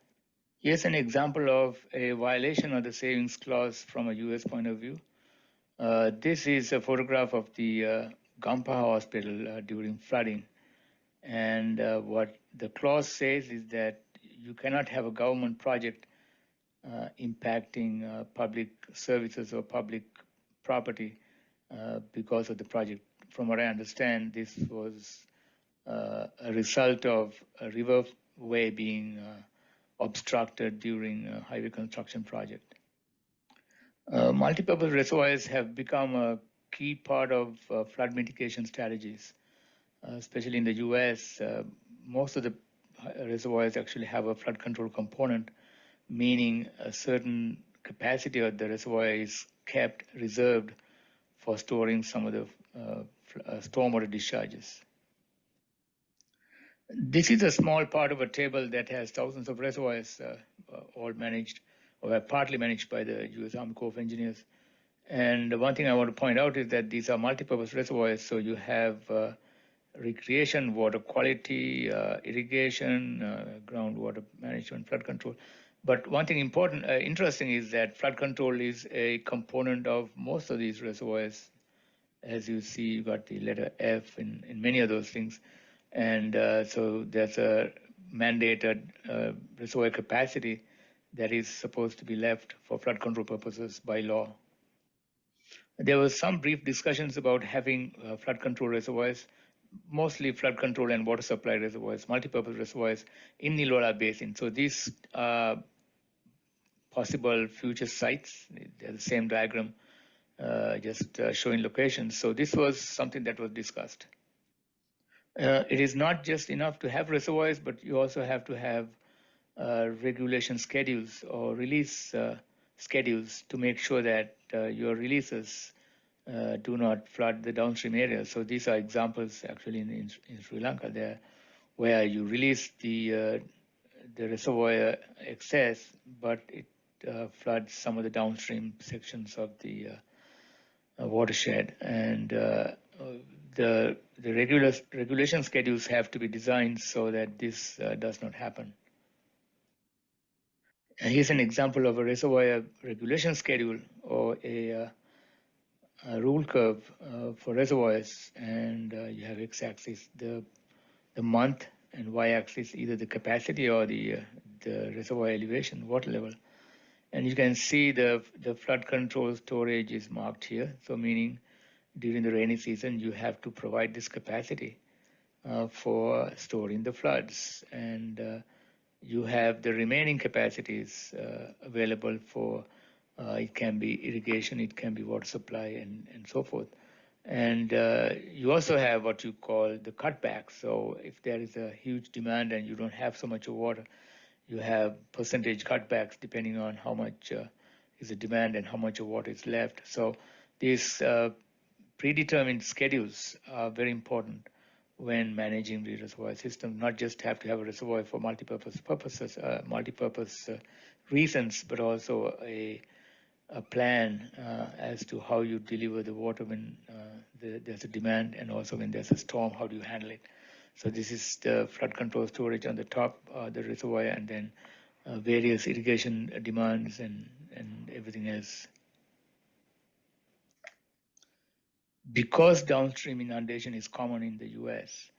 Here's an example of a violation of the Savings Clause from a US point of view. This is a photograph of the Gampaha Hospital during flooding. And what the clause says is that you cannot have a government project impacting public services or public property because of the project from what I understand, this was a result of a riverway being obstructed during a highway construction project. Multipurpose reservoirs have become a key part of flood mitigation strategies, especially in the US. Most of the reservoirs actually have a flood control component, meaning a certain capacity of the reservoir is kept reserved for storing some of the stormwater discharges. This is a small part of a table that has thousands of reservoirs, all managed or partly managed by the U.S. Army Corps of Engineers. And one thing I want to point out is that these are multipurpose reservoirs, so you have recreation, water quality, irrigation, groundwater management, flood control. But one thing interesting is that flood control is a component of most of these reservoirs. As you see, you got the letter F in many of those things. And so there's a mandated reservoir capacity that is supposed to be left for flood control purposes by law. There was some brief discussions about having flood control reservoirs, mostly flood control and water supply reservoirs, multipurpose reservoirs in Nilwara Basin. So these are possible future sites. They're the same diagram, just showing locations. So this was something that was discussed. It is not just enough to have reservoirs, but you also have to have regulation schedules or release schedules to make sure that your releases do not flood the downstream areas. So these are examples actually in Sri Lanka there, where you release the reservoir excess, but it floods some of the downstream sections of the watershed. And the regulation schedules have to be designed so that this does not happen. And here's an example of a reservoir regulation schedule or a rule curve for reservoirs, and you have x-axis the month, and y-axis either the capacity or the reservoir elevation, water level. And you can see the flood control storage is marked here. So meaning during the rainy season, you have to provide this capacity for storing the floods. And you have the remaining capacities available for, it can be irrigation, it can be water supply, and so forth. And you also have what you call the cutback. So if there is a huge demand and you don't have so much of water, you have percentage cutbacks depending on how much is the demand and how much of water is left. So these predetermined schedules are very important when managing the reservoir system. Not just have to have a reservoir for multipurpose purposes, multipurpose reasons, but also a plan as to how you deliver the water when there's a demand, and also when there's a storm, how do you handle it. So this is the flood control storage on the top, the reservoir, and then various irrigation demands and everything else. Because downstream inundation is common in the US,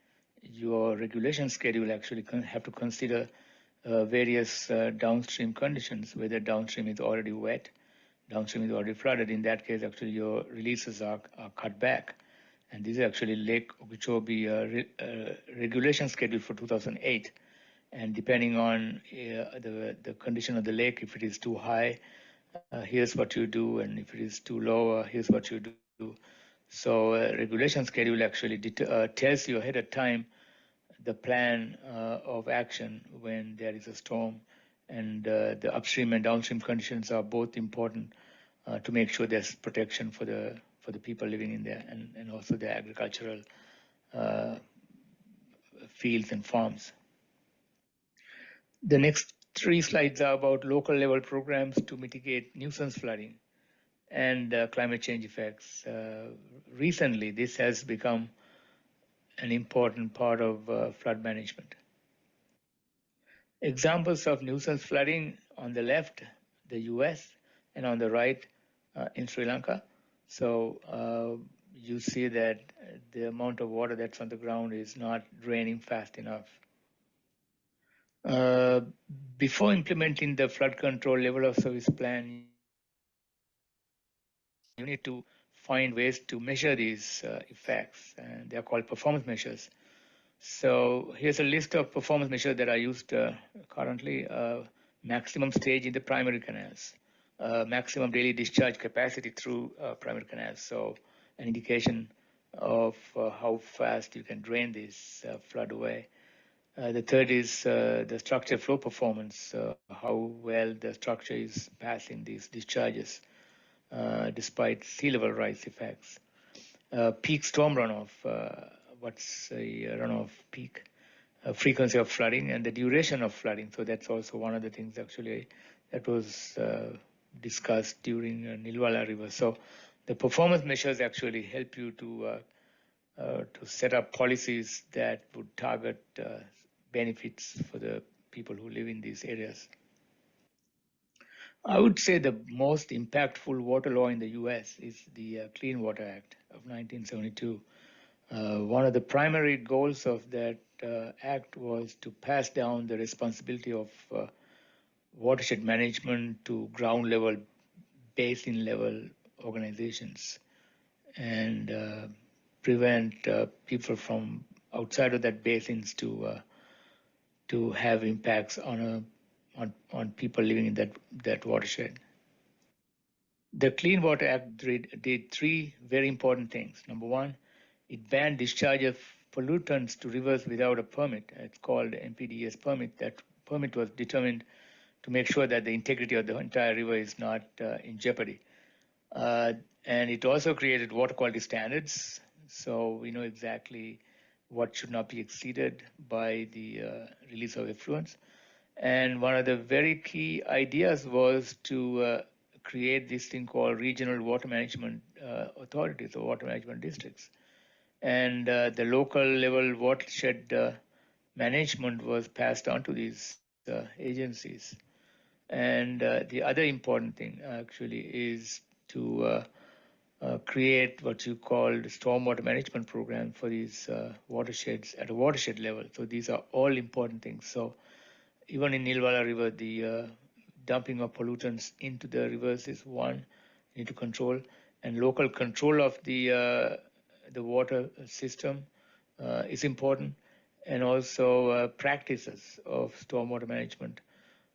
your regulation schedule actually have to consider various downstream conditions, whether downstream is already wet, downstream is already flooded. In that case, actually your releases are cut back. And this is actually Lake Okeechobee regulation schedule for 2008. And depending on the condition of the lake, if it is too high, here's what you do. And if it is too low, here's what you do. So regulation schedule actually tells you ahead of time the plan of action when there is a storm. And the upstream and downstream conditions are both important to make sure there's protection for the people living in there, and also the agricultural fields and farms. The next 3 slides are about local level programs to mitigate nuisance flooding and climate change effects. Recently, this has become an important part of flood management. Examples of nuisance flooding: on the left, the US, and on the right, in Sri Lanka. So you see that the amount of water that's on the ground is not draining fast enough. Before implementing the flood control level of service plan, you need to find ways to measure these effects, and they are called performance measures. So here's a list of performance measures that are used currently. Maximum stage in the primary canals, maximum daily discharge capacity through primary canals. So an indication of how fast you can drain this flood away. The third is the structure flow performance, how well the structure is passing these discharges despite sea level rise effects. Peak storm runoff, what's a runoff peak? Frequency of flooding and the duration of flooding. So that's also one of the things actually that was discussed during Nilwala River. So the performance measures actually help you to set up policies that would target benefits for the people who live in these areas. I would say the most impactful water law in the US is the Clean Water Act of 1972. One of the primary goals of that act was to pass down the responsibility of watershed management to ground level, basin level organizations, and prevent people from outside of that basins to have impacts on people living in that watershed. The Clean Water Act did three very important things. Number one, it banned discharge of pollutants to rivers without a permit. It's called MPDES permit. That permit was determined to make sure that the integrity of the entire river is not in jeopardy. And it also created water quality standards, so we know exactly what should not be exceeded by the release of effluents. And one of the very key ideas was to create this thing called regional water management authorities or water management districts. And the local level watershed management was passed on to these agencies. And the other important thing actually is to create what you call the stormwater management program for these watersheds at a watershed level. So these are all important things. So even in Nilwala River, the dumping of pollutants into the rivers is one you need to control, and local control of the water system is important, and also practices of stormwater management.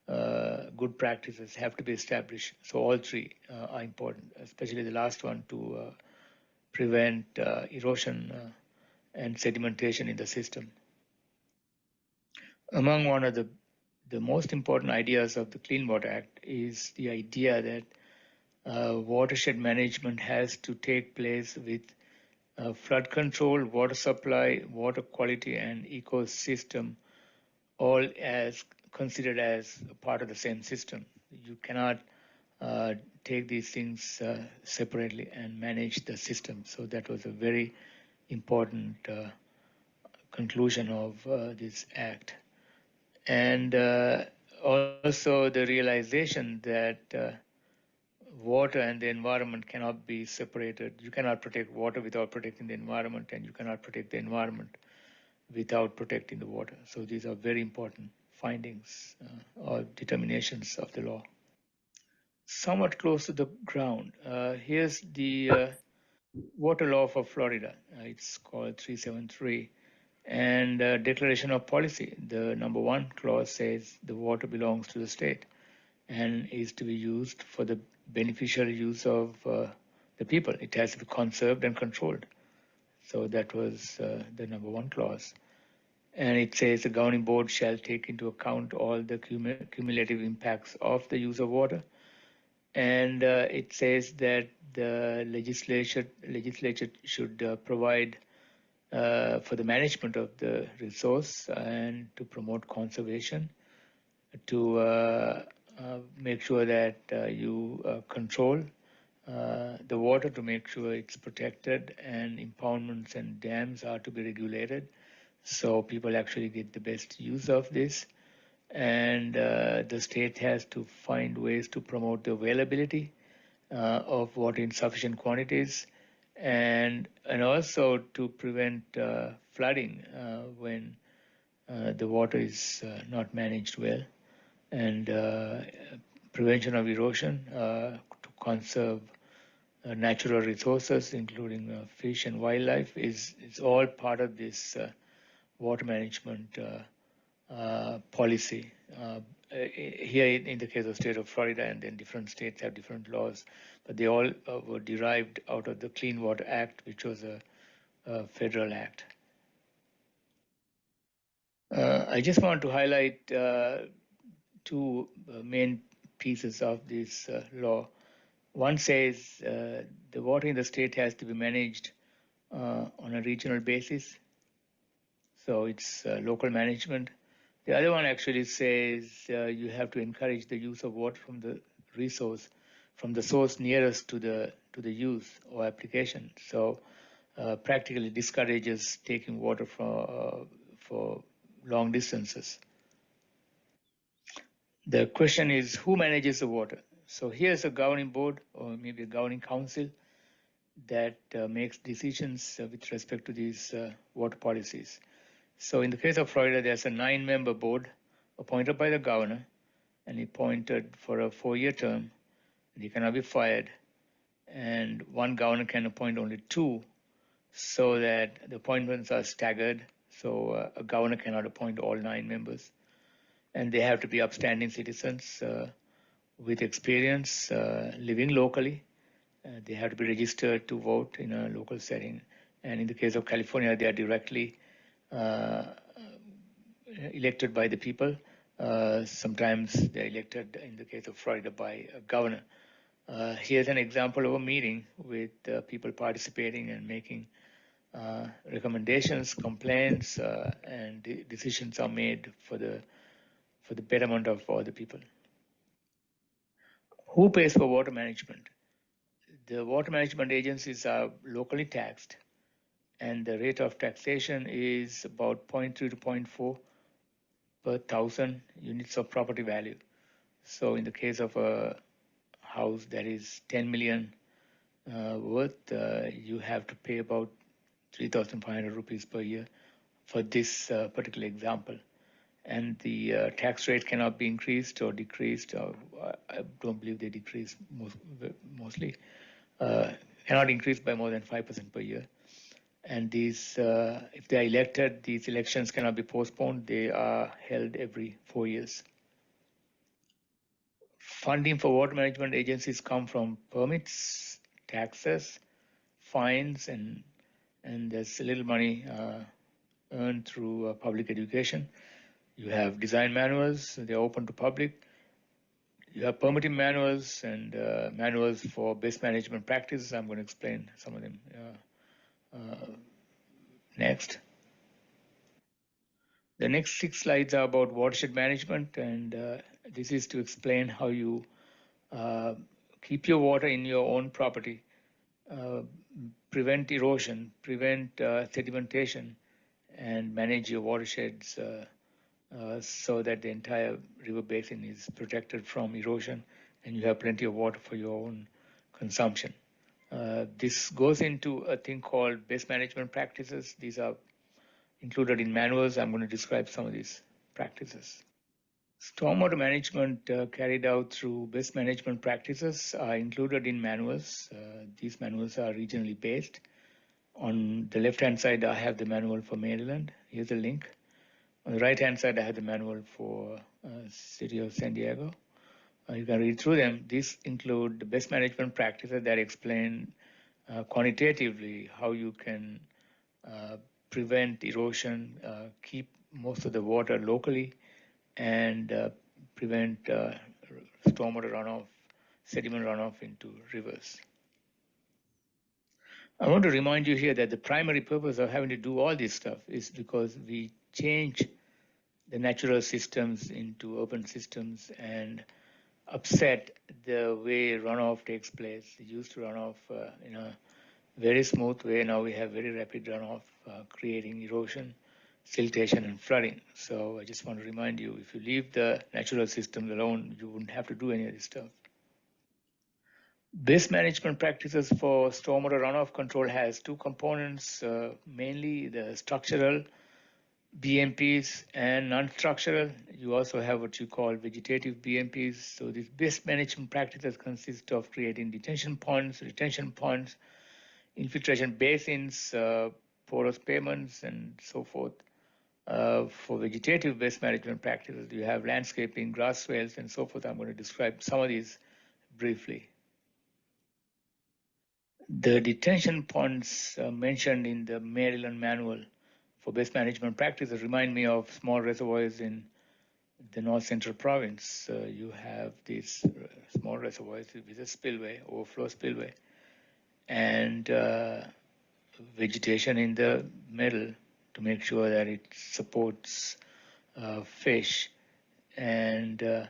Good practices have to be established. So all three are important, especially the last one to prevent erosion and sedimentation in the system. Among one of the most important ideas of the Clean Water Act is the idea that watershed management has to take place with flood control, water supply, water quality, and ecosystem all as considered as a part of the same system. You cannot take these things separately and manage the system. So that was a very important conclusion of this act. And also the realization that water and the environment cannot be separated. You cannot protect water without protecting the environment, and you cannot protect the environment without protecting the water. So these are very important findings or determinations of the law. Somewhat close to the ground, here's the water law for Florida. It's called 373. And declaration of policy, the number one clause says the water belongs to the state and is to be used for the beneficial use of the people. It has to be conserved and controlled. So that was the number one clause. And it says the governing board shall take into account all the cumulative impacts of the use of water. And it says that the legislature should provide for the management of the resource and to promote conservation, to make sure that you control the water, to make sure it's protected, and impoundments and dams are to be regulated so people actually get the best use of this. And the state has to find ways to promote the availability of water in sufficient quantities, and also to prevent flooding when the water is not managed well, and prevention of erosion, to conserve natural resources, including fish and wildlife, is all part of this water management policy. Here in the case of state of Florida, and then different states have different laws, but they all were derived out of the Clean Water Act, which was a federal act. I just want to highlight two main pieces of this law. One says the water in the state has to be managed on a regional basis, so it's local management. The other one actually says you have to encourage the use of water from the resource, from the source nearest to the use or application. So practically discourages taking water for long distances. The question is, who manages the water? So here's a governing board or maybe a governing council that makes decisions with respect to these water policies. So in the case of Florida, there's a 9-member board appointed by the governor, and appointed for a 4-year term, and he cannot be fired. And one governor can appoint only 2, so that the appointments are staggered. So a governor cannot appoint all 9 members. And they have to be upstanding citizens with experience living locally. They have to be registered to vote in a local setting. And in the case of California, they are directly elected by the people. Sometimes they're elected, in the case of Florida, by a governor. Here's an example of a meeting with people participating and making recommendations, complaints, and decisions are made for the betterment of all the people. Who pays for water management? The water management agencies are locally taxed, and the rate of taxation is about 0.3 to 0.4 per 1,000 units of property value. So in the case of a house that is 10 million worth, you have to pay about 3,500 rupees per year for this particular example. And the tax rate cannot be increased or decreased. I don't believe they decrease mostly. Cannot increase by more than 5% per year. And these, if they are elected, these elections cannot be postponed. They are held every 4 years. Funding for water management agencies come from permits, taxes, fines, and there's a little money earned through public education. You have design manuals, they're open to public. You have permitting manuals and manuals for best management practices. I'm going to explain some of them next. The next 6 slides are about watershed management, and this is to explain how you keep your water in your own property, prevent erosion, prevent sedimentation, and manage your watersheds so that the entire river basin is protected from erosion and you have plenty of water for your own consumption. This goes into a thing called best management practices. These are included in manuals. I'm going to describe some of these practices. Stormwater management carried out through best management practices are included in manuals. These manuals are regionally based. On the left-hand side, I have the manual for Maryland. Here's a link. On the right-hand side, I have the manual for City of San Diego. You can read through them. These include the best management practices that explain quantitatively how you can prevent erosion, keep most of the water locally, and prevent stormwater runoff, sediment runoff into rivers. I want to remind you here that the primary purpose of having to do all this stuff is because we change the natural systems into urban systems and upset the way runoff takes place. It used to run off in a very smooth way. Now we have very rapid runoff, creating erosion, siltation, and flooding. So I just want to remind you, if you leave the natural systems alone, you wouldn't have to do any of this stuff. Best management practices for stormwater runoff control has 2 components, mainly the structural BMPs and non-structural. You also have what you call vegetative BMPs. So these best management practices consist of creating detention ponds, retention ponds, infiltration basins, porous pavements, and so forth. For vegetative based management practices, you have landscaping, grass swales, and so forth. I'm going to describe some of these briefly. The detention ponds mentioned in the Maryland manual for best management practices remind me of small reservoirs in the North Central province. You have these small reservoirs with a spillway, overflow spillway, and vegetation in the middle to make sure that it supports fish, and a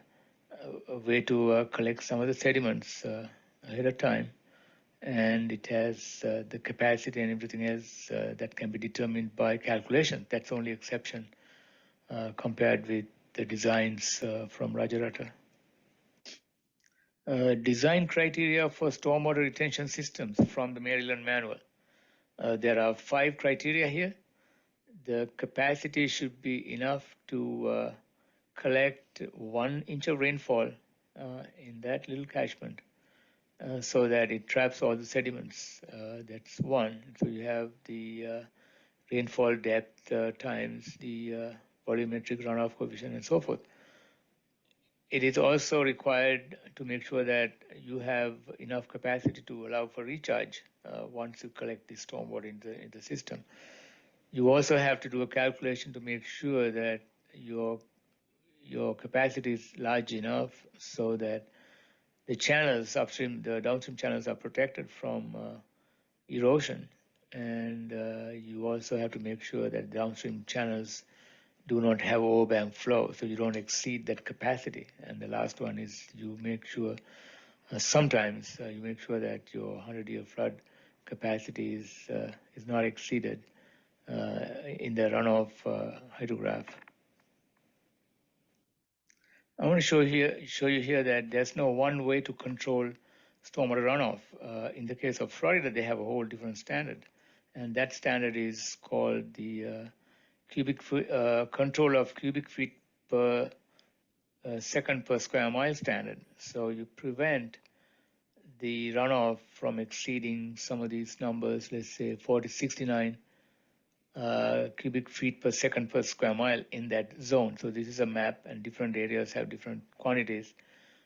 way to collect some of the sediments ahead of time. And it has the capacity and everything else that can be determined by calculation. That's only exception compared with the designs from Rajarata. Design criteria for stormwater retention systems from the Maryland manual. There are 5 criteria here. The capacity should be enough to collect 1 inch of rainfall in that little catchment so that it traps all the sediments. That's 1. So you have the rainfall depth times the volumetric runoff coefficient and so forth. It is also required to make sure that you have enough capacity to allow for recharge once you collect the stormwater in the system. You also have to do a calculation to make sure that your capacity is large enough so that the channels upstream, the downstream channels are protected from erosion. And you also have to make sure that downstream channels do not have overbank flow, so you don't exceed that capacity. And the last one is you make sure, sometimes you make sure that your 100-year flood capacity is not exceeded in the runoff hydrograph. I want to show you here that there's no one way to control stormwater runoff. In the case of Florida, they have a whole different standard, and that standard is called the control of cubic feet per second per square mile standard. So you prevent the runoff from exceeding some of these numbers, let's say 69 cubic feet per second per square mile in that zone. So this is a map, and different areas have different quantities.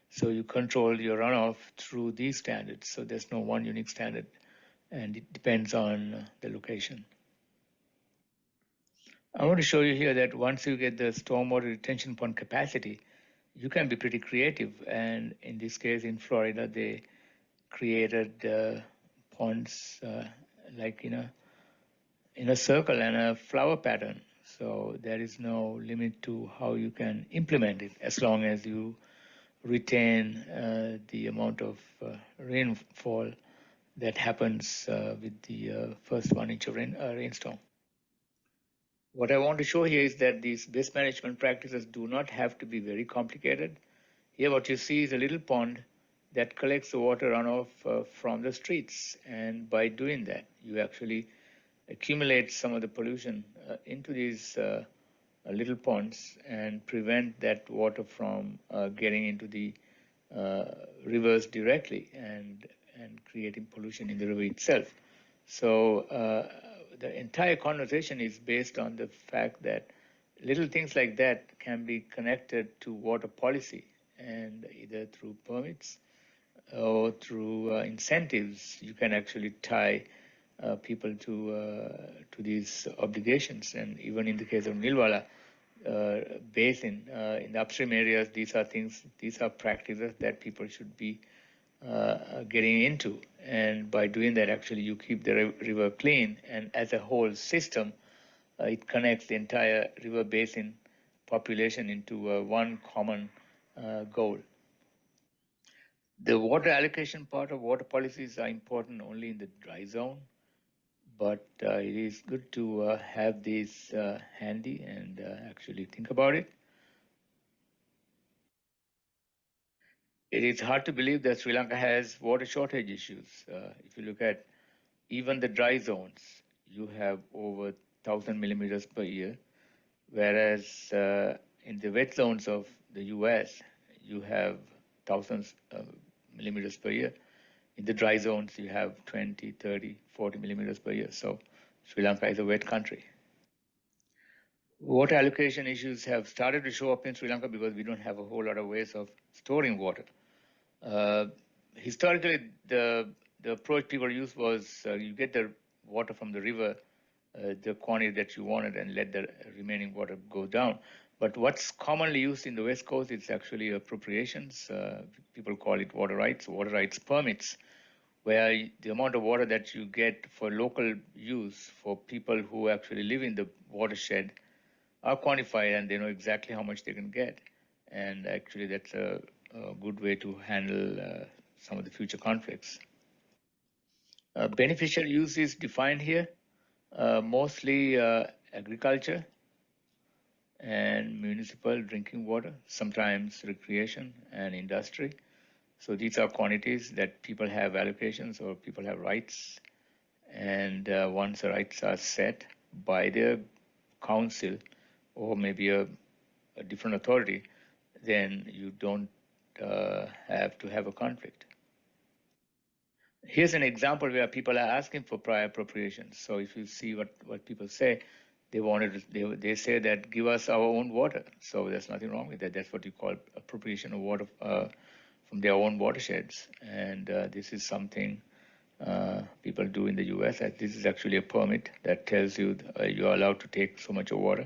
So you control your runoff through these standards. So there's no one unique standard, and it depends on the location. I want to show you here that once you get the stormwater retention pond capacity, you can be pretty creative. And in this case, in Florida, they created ponds like in a circle and a flower pattern. So there is no limit to how you can implement it as long as you retain the amount of rainfall that happens with the first 1 inch of rainstorm. What I want to show here is that these best management practices do not have to be very complicated. Here what you see is a little pond that collects the water runoff from the streets. And by doing that, you actually accumulate some of the pollution into these little ponds and prevent that water from getting into the rivers directly and creating pollution in the river itself. So the entire conversation is based on the fact that little things like that can be connected to water policy, and either through permits or through incentives, you can actually tie people to these obligations. And even in the case of Nilwala basin, in the upstream areas, these are practices that people should be getting into. And by doing that, actually, you keep the river clean. And as a whole system, it connects the entire river basin population into one common goal. The water allocation part of water policies are important only in the dry zone, but it is good to have these handy and actually think about it. It is hard to believe that Sri Lanka has water shortage issues. If you look at even the dry zones, you have over 1,000 millimeters per year. whereas in the wet zones of the US, you have thousands of millimeters per year. In the dry zones, you have 20, 30, 40 millimeters per year. So Sri Lanka is a wet country. Water allocation issues have started to show up in Sri Lanka because we don't have a whole lot of ways of storing water. Historically, the approach people used was you get the water from the river, the quantity that you wanted, and let the remaining water go down. But what's commonly used in the West Coast is actually appropriations. People call it water rights permits, where the amount of water that you get for local use for people who actually live in the watershed are quantified and they know exactly how much they can get. And actually, that's a good way to handle some of the future conflicts. Beneficial use is defined here, mostly agriculture and municipal drinking water, sometimes recreation and industry. So these are quantities that people have allocations or people have rights. And once the rights are set by the council or maybe a different authority, then you don't have to have a conflict. Here's an example where people are asking for prior appropriations. So if you see what people say, they say that give us our own water. So there's nothing wrong with that. That's what you call appropriation of water from their own watersheds. And this is something people do in the US. This is actually a permit that tells you you are allowed to take so much of water,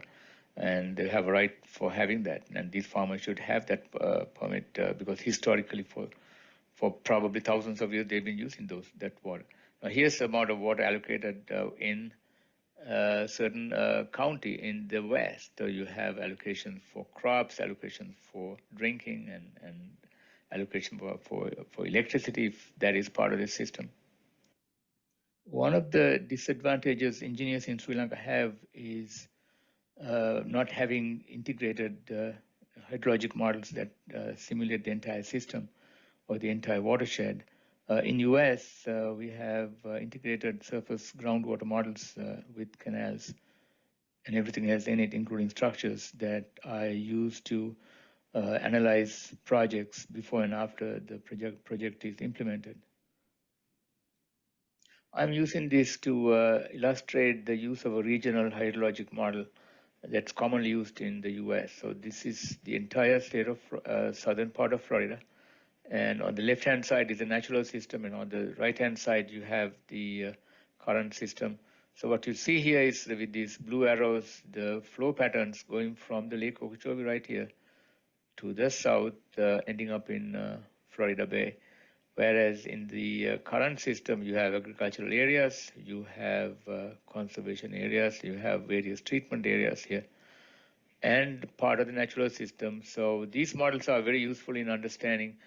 and they have a right for having that. And these farmers should have that permit because historically, for probably thousands of years, they've been using that water. Now, here's the amount of water allocated in certain county in the West. So you have allocation for crops, allocation for drinking, and allocation for electricity, if that is part of the system. One of the disadvantages engineers in Sri Lanka have is not having integrated hydrologic models that simulate the entire system or the entire watershed. In US, we have integrated surface groundwater models with canals and everything else in it, including structures that I use to analyze projects before and after the project is implemented. I'm using this to illustrate the use of a regional hydrologic model that's commonly used in the US. So this is the entire state of southern part of Florida. And on the left-hand side is the natural system, and on the right-hand side you have the current system. So what you see here is with these blue arrows, the flow patterns going from the Lake Okeechobee right here to the south, ending up in Florida Bay. Whereas in the current system, you have agricultural areas, you have conservation areas, you have various treatment areas here, and part of the natural system. So these models are very useful in understanding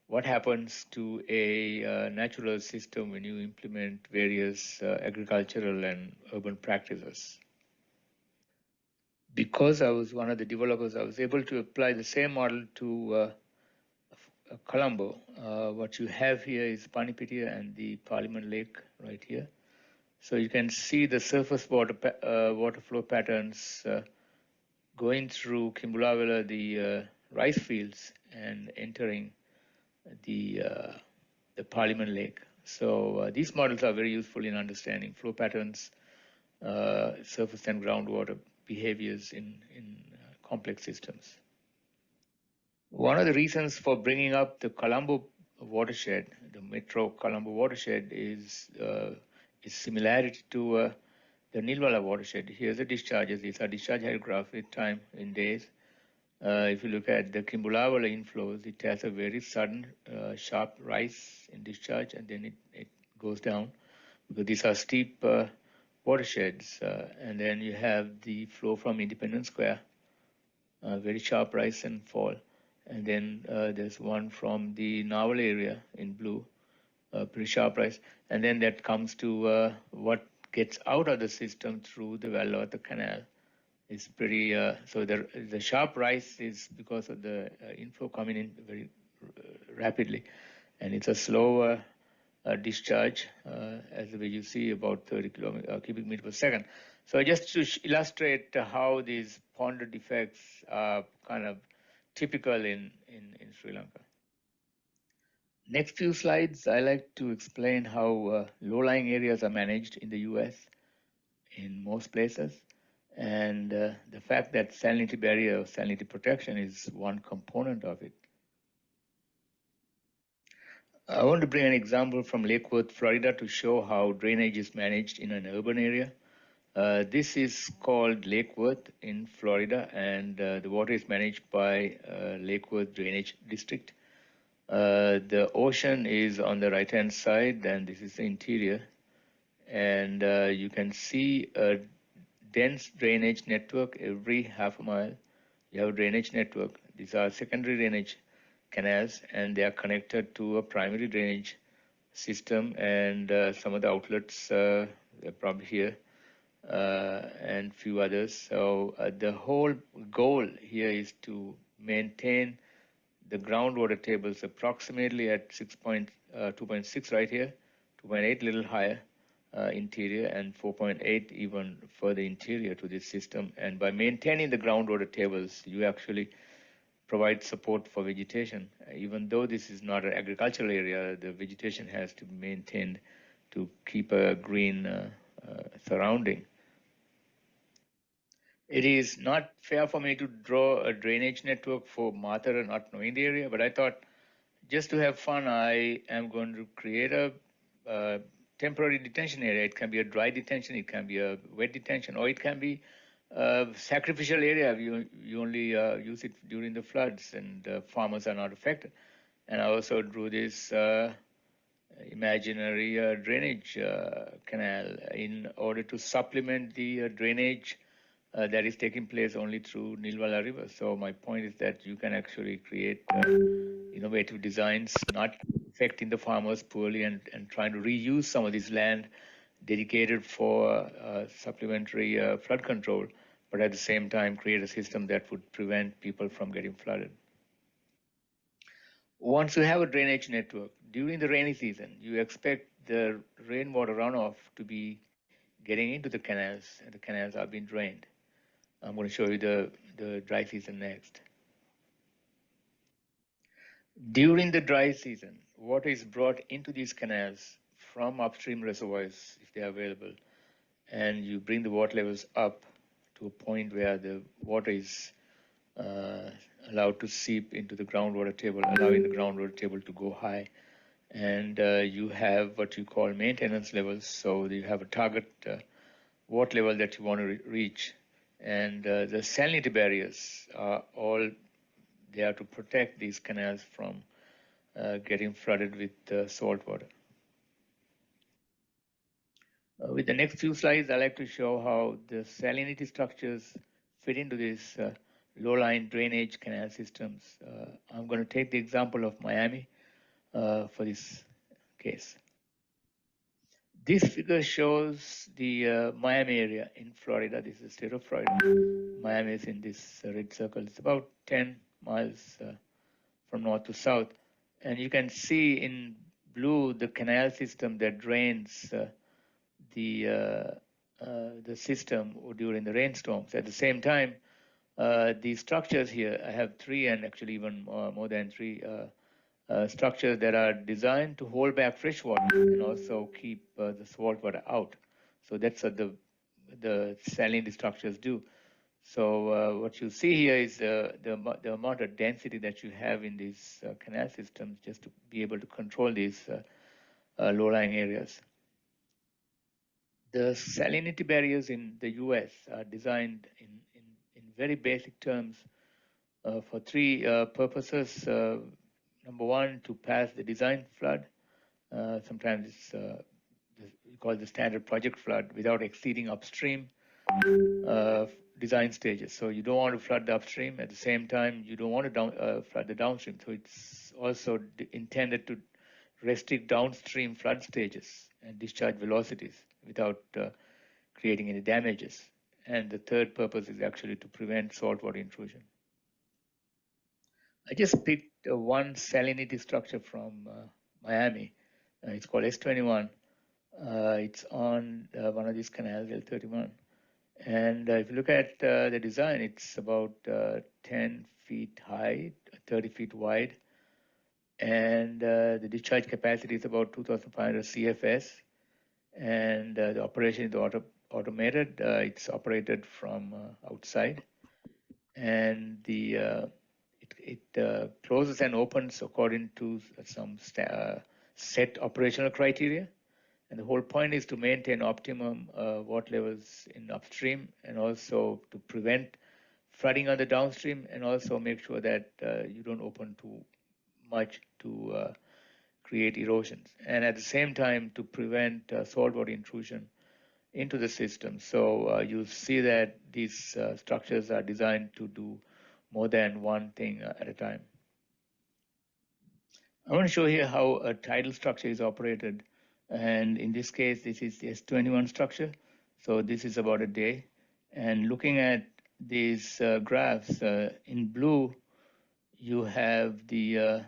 what happens to a natural system when you implement various agricultural and urban practices. Because I was one of the developers, I was able to apply the same model to Colombo. What you have here is Panipitia and the Parliament Lake right here. So you can see the surface water flow patterns going through Kimbulavela, the rice fields, and entering the Parliament Lake. So these models are very useful in understanding flow patterns, surface and groundwater behaviors in complex systems. One of the reasons for bringing up the Colombo watershed, the Metro Colombo watershed, is similarity to the Nilwala watershed. Here's the discharges. These are discharge hydrograph with time in days. If you look at the Kimbulavala inflows, it has a very sudden, sharp rise in discharge, and then it goes down because these are steep watersheds. And then you have the flow from Independence Square, very sharp rise and fall. And then there's one from the Naval area in blue, pretty sharp rise. And then that comes to what gets out of the system through the Vallota Canal. It's pretty, so the sharp rise is because of the inflow coming in very rapidly. And it's a slower discharge, as the way you see, about 30 cubic meter per second. So just to illustrate how these ponded effects are kind of typical in Sri Lanka. Next few slides, I like to explain how low-lying areas are managed in the US in most places, and the fact that salinity barrier or salinity protection is one component of it. I want to bring an example from Lake Worth, Florida, to show how drainage is managed in an urban area. This is called Lake Worth in Florida, and the water is managed by Lake Worth Drainage District. The ocean is on the right-hand side, and this is the interior. And you can see a dense drainage network every half a mile. You have a drainage network. These are secondary drainage canals, and they are connected to a primary drainage system, and some of the outlets are probably here, and few others. So the whole goal here is to maintain the groundwater tables approximately at 2.6 right here, 2.8 little higher interior, and 4.8 even further interior to this system. And by maintaining the groundwater tables, you actually provide support for vegetation. Even though this is not an agricultural area, the vegetation has to be maintained to keep a green surrounding. It is not fair for me to draw a drainage network for Mathura not knowing the area, but I thought just to have fun, I am going to create a temporary detention area. It can be a dry detention, it can be a wet detention, or it can be a sacrificial area. You only use it during the floods, and farmers are not affected. And I also drew this imaginary drainage canal in order to supplement the drainage that is taking place only through Nilwala River. So my point is that you can actually create innovative designs, not affecting the farmers poorly, and trying to reuse some of this land dedicated for supplementary flood control, but at the same time create a system that would prevent people from getting flooded. Once you have a drainage network, during the rainy season, you expect the rainwater runoff to be getting into the canals, and the canals are being drained. I'm going to show you the dry season next. During the dry season, water is brought into these canals from upstream reservoirs, if they are available, and you bring the water levels up to a point where the water is allowed to seep into the groundwater table, allowing the groundwater table to go high. And you have what you call maintenance levels, so you have a target water level that you want to reach. And the salinity barriers are all there to protect these canals from getting flooded with salt water. With the next few slides, I like to show how the salinity structures fit into these low-lying drainage canal systems. I'm going to take the example of Miami for this case. This figure shows the Miami area in Florida. This is the state of Florida. Miami is in this red circle. It's about 10 miles from north to south. And you can see in blue the canal system that drains the system during the rainstorms. At the same time, these structures here, I have three, and actually even more than three structures that are designed to hold back fresh water and also keep the salt water out. So that's what the salinity structures do. So what you see here is the amount of density that you have in these canal systems just to be able to control these low-lying areas. The salinity barriers in the US are designed in very basic terms for three purposes. Number one, to pass the design flood. Sometimes it's we call the standard project flood without exceeding upstream design stages. So you don't want to flood the upstream. At the same time, you don't want to flood the downstream. So it's also intended to restrict downstream flood stages and discharge velocities without creating any damages. And the third purpose is actually to prevent saltwater intrusion. I just picked one salinity structure from Miami It's called S21. It's on one of these canals, L31. And if you look at the design, it's about 10 feet high, 30 feet wide. And the discharge capacity is about 2,500 CFS. And the operation is automated. It's operated from outside. And it closes and opens according to some set operational criteria. And the whole point is to maintain optimum water levels in upstream and also to prevent flooding on the downstream and also make sure that you don't open too much to create erosions. And at the same time, to prevent saltwater intrusion into the system. So you see that these structures are designed to do more than one thing at a time. I want to show here how a tidal structure is operated. And in this case, this is the S21 structure. So this is about a day. And looking at these graphs, in blue, you have the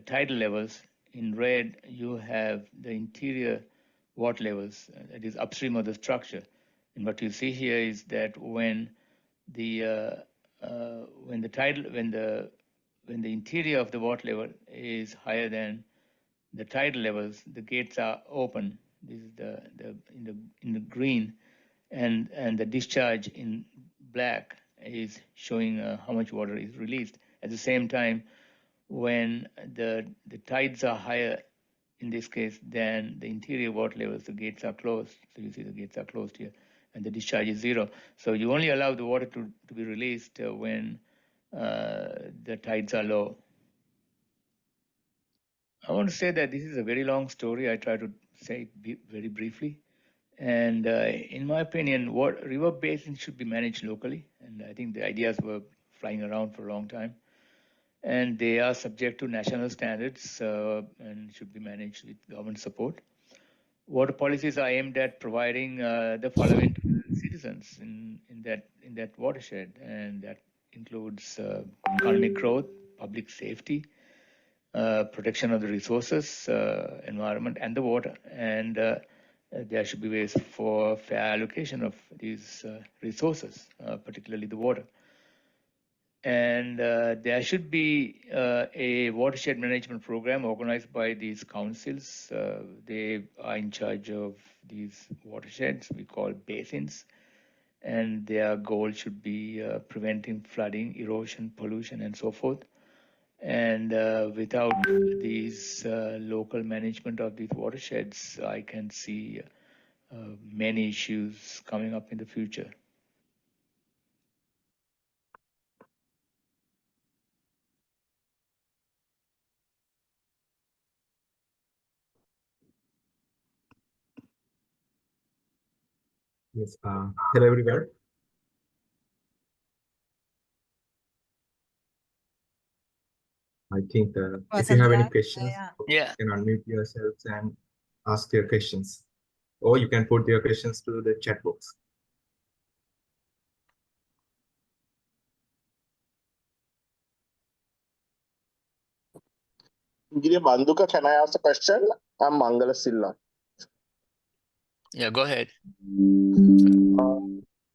tidal levels. In red, you have the interior water levels, that is upstream of the structure. And what you see here is that when the interior of the water level is higher than the tidal levels, the gates are open. This is in the green, and the discharge in black is showing how much water is released. At the same time, when the tides are higher, in this case, than the interior water levels, the gates are closed. So you see the gates are closed here, and the discharge is zero. So you only allow the water to be released when the tides are low. I want to say that this is a very long story. I try to say it very briefly. And in my opinion, river basins should be managed locally. And I think the ideas were flying around for a long time. And they are subject to national standards and should be managed with government support. Water policies are aimed at providing the following to citizens in that watershed, and that includes economic growth, public safety, protection of the resources, environment, and the water. And there should be ways for fair allocation of these resources, particularly the water. And there should be a watershed management program organized by these councils. They are in charge of these watersheds we call basins. And their goal should be preventing flooding, erosion, pollution, and so forth. And without these local management of these watersheds, I can see many issues coming up in the future. Yes. Hello, everyone. I think if you have any questions, you can unmute yourselves and ask your questions. Or you can put your questions to the chat box. Engineer Banduka, can I ask a question? I'm Mangala Silla. Yeah, go ahead.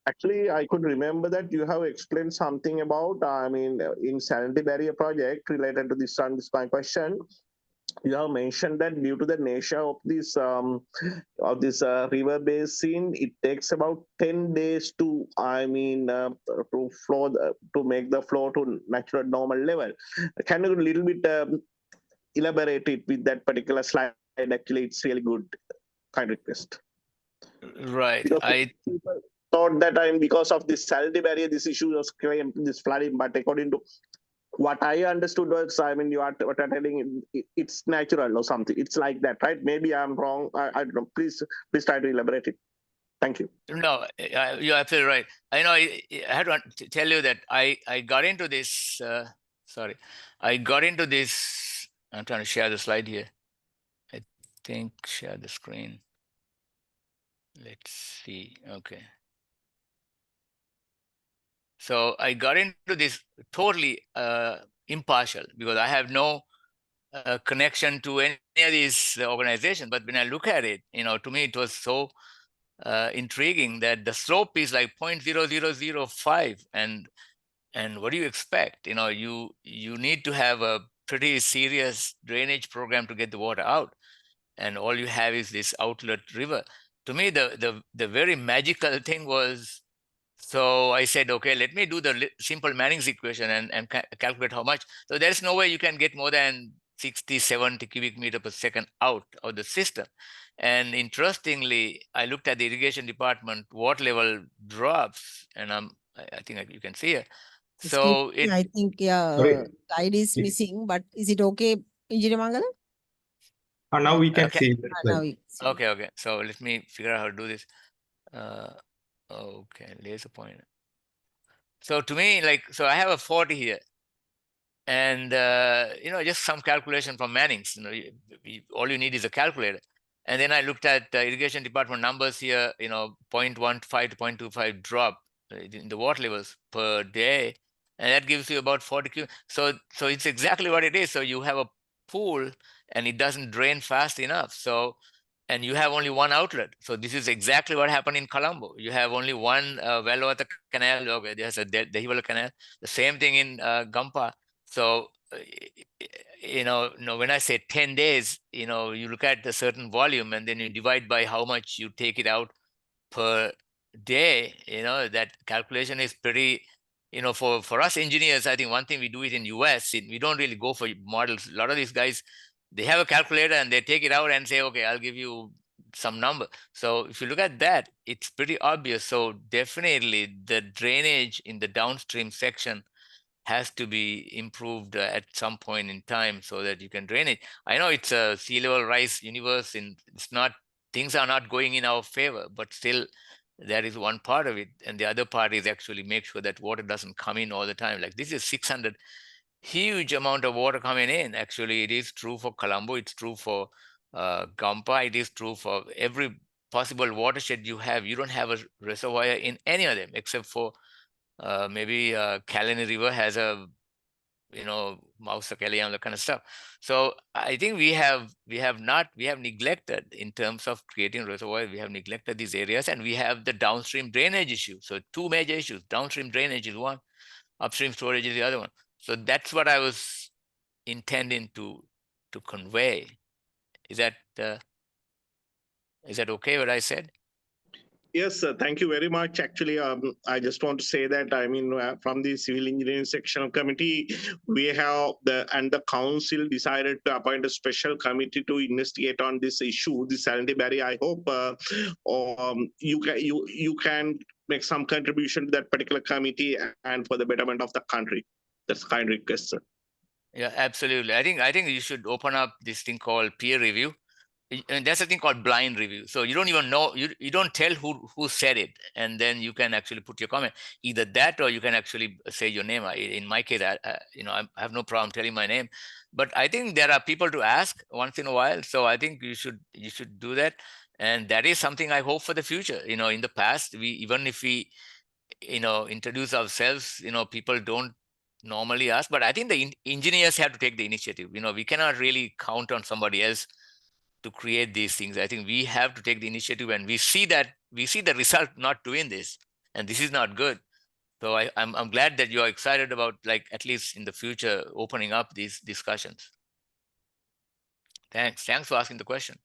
Actually, I could remember that you have explained something about, in Salinity Barrier project related to this my question. You have mentioned that due to the nature of this river basin, it takes about 10 days to flow to make the flow to natural normal level. Can you a little bit elaborate it with that particular slide? Actually, it's really good. Kind request. Right. Because people thought that because of this salinity barrier, this issue was this flooding, but according to what I understood was, you are telling it's natural or something. It's like that, right? Maybe I'm wrong. I don't know. Please try to elaborate it. Thank you. No, you're absolutely right. I know I had to tell you that I got into this. Sorry, I got into this. I'm trying to share the slide here. I think share the screen. Let's see. Okay. So I got into this totally impartial because I have no connection to any of these organizations. But when I look at it, to me, it was so intriguing that the slope is like 0.0005. And what do you expect? You need to have a pretty serious drainage program to get the water out. And all you have is this outlet river. To me, the very magical thing was, so I said, okay, let me do the simple Manning's equation and calculate how much. So there's no way you can get more than 60, 70 cubic meter per second out of the system. And interestingly, I looked at the irrigation department water level drops, and I think you can see it. So I think Sorry. slide is missing, but is it okay, Engineer Mangala? Now we can Okay. see. Now we see. Okay. So let me figure out how to do this. Okay, laser pointer. So to me, so I have a 40 here. And, just some calculation from Manning's, all you need is a calculator. And then I looked at the irrigation department numbers here, 0.15 to 0.25 drop in the water levels per day. And that gives you about 40 cubic. So it's exactly what it is. So you have a pool and it doesn't drain fast enough. So, and you have only one outlet. So this is exactly what happened in Colombo. You have only one well over the canal. Okay, there's a Dehiwala canal. The same thing in Gampa. So, when I say 10 days, you look at a certain volume and then you divide by how much you take it out per day, that calculation is pretty, for us engineers, I think one thing we do it in US, we don't really go for models. A lot of these guys, they have a calculator and they take it out and say, okay, I'll give you some number. So if you look at that, it's pretty obvious. So definitely the drainage in the downstream section has to be improved at some point in time so that you can drain it. I know it's a sea level rise universe and things are not going in our favor, but still that is one part of it. And the other part is actually make sure that water doesn't come in all the time. Like this is 600, huge amount of water coming in. Actually, it is true for Colombo. It's true for Gampa. It is true for every possible watershed you have. You don't have a reservoir in any of them except for maybe Kalani River has a, Mausa Kalayam, that kind of stuff. So I think we have neglected in terms of creating reservoirs. We have neglected these areas, and we have the downstream drainage issue. So two major issues: downstream drainage is one, upstream storage is the other one. So that's what I was intending to convey. Is that okay? What I said? Yes, sir. Thank you very much. Actually, I just want to say that, from the civil engineering sectional committee, we have the council decided to appoint a special committee to investigate on this issue, the salinity barrier. I hope you can make some contribution to that particular committee and for the betterment of the country. That's a kind request, sir. Yeah, absolutely. I think you should open up this thing called peer review. And that's a thing called blind review. So you don't even know, you don't tell who said it, and then you can actually put your comment. Either that, or you can actually say your name. In my case, I have no problem telling my name. But I think there are people to ask once in a while. So I think you should do that, and that is something I hope for the future. In the past, even if we introduce ourselves, people don't normally ask. But I think the engineers have to take the initiative. We cannot really count on somebody else to create these things. I think we have to take the initiative, and we see the result not doing this, and this is not good. So I'm glad that you are excited about, like, at least in the future, opening up these discussions. Thanks for asking the question.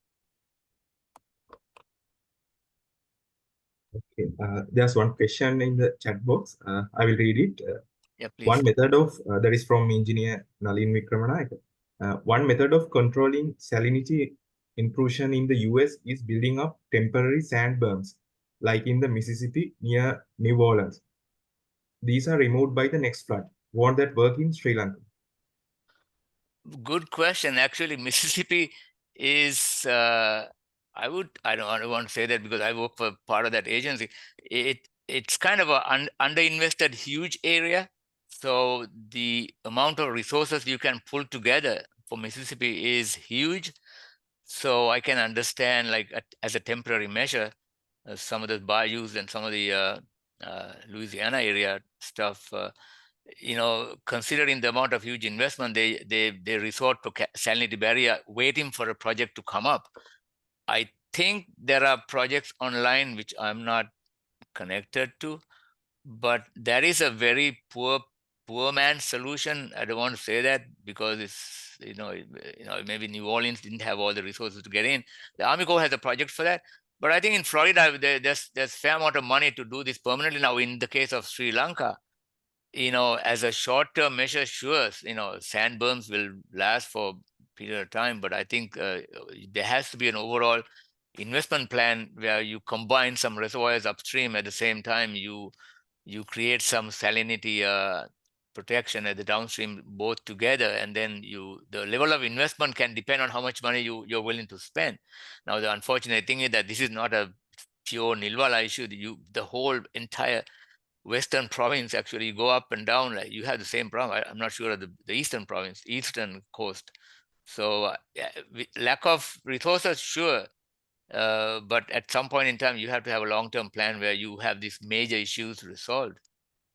Okay, there's one question in the chat box. I will read it. Yeah, please. One method of that is from engineer Nalin Vikramanayake. One method of controlling salinity intrusion in the US is building up temporary sand berms, like in the Mississippi near New Orleans. These are removed by the next flood. Won't that work in Sri Lanka? Good question. Actually, Mississippi is I don't want to say that because I work for part of that agency. It's kind of a underinvested huge area. So the amount of resources you can pull together for Mississippi is huge. So I can understand, like, as a temporary measure, some of the bayous and some of the Louisiana area stuff considering the amount of huge investment, they resort to salinity barrier, waiting for a project to come up. I think there are projects online which I'm not connected to, but there is a very poor man's solution. I don't want to say that because it's maybe New Orleans didn't have all the resources to get in. The Army Corps has a project for that, but I think in Florida there's fair amount of money to do this permanently. Now in the case of Sri Lanka, as a short-term measure, sure, sand berms will last for a period of time, but I think there has to be an overall investment plan where you combine some reservoirs upstream at the same time you create some salinity protection at the downstream both together, and then the level of investment can depend on how much money you're willing to spend. Now the unfortunate thing is that this is not a pure Nilwala issue. The whole entire Western province, actually, you go up and down, like you have the same problem. I'm not sure of the Eastern province, Eastern coast. So lack of resources, sure. But at some point in time, you have to have a long-term plan where you have these major issues resolved.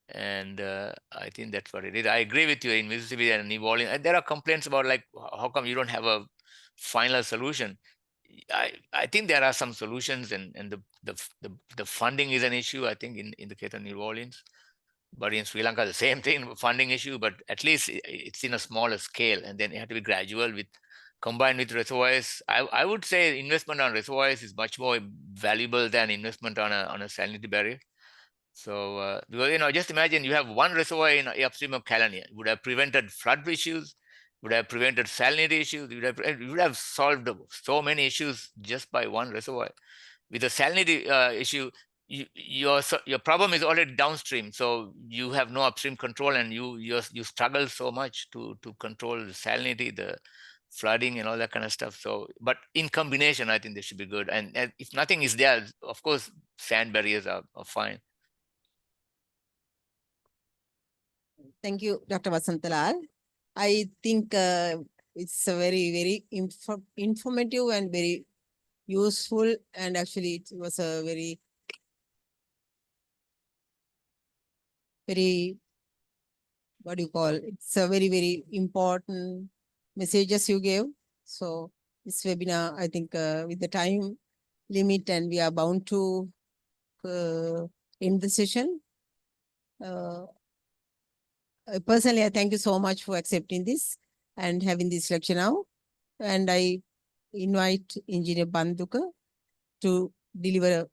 And I think that's what it is. I agree with you in Mississippi and New Orleans. There are complaints about like, how come you don't have a final solution? I think there are some solutions, and the funding is an issue, I think, in the case of New Orleans. But in Sri Lanka, the same thing, funding issue, but at least it's in a smaller scale, and then it had to be gradual combined with reservoirs. I would say investment on reservoirs is much more valuable than investment on a salinity barrier. So, because, just imagine you have one reservoir in upstream of Caledonia. It would have prevented flood issues, would have prevented salinity issues, you would have solved so many issues just by one reservoir. With the salinity issue, your problem is already downstream, so you have no upstream control, and you struggle so much to control the salinity, the flooding, and all that kind of stuff. So, but in combination, I think they should be good. And if nothing is there, of course, sand barriers are fine. Thank you, Dr. Vasantalal. I think it's a very, very informative and very useful, and actually it was a very, very, what do you call it? It's a very, very important messages you gave. So this webinar, I think with the time limit, and we are bound to end the session. Personally, I thank you so much for accepting this and having this lecture now. And I invite Engineer Banduka to deliver a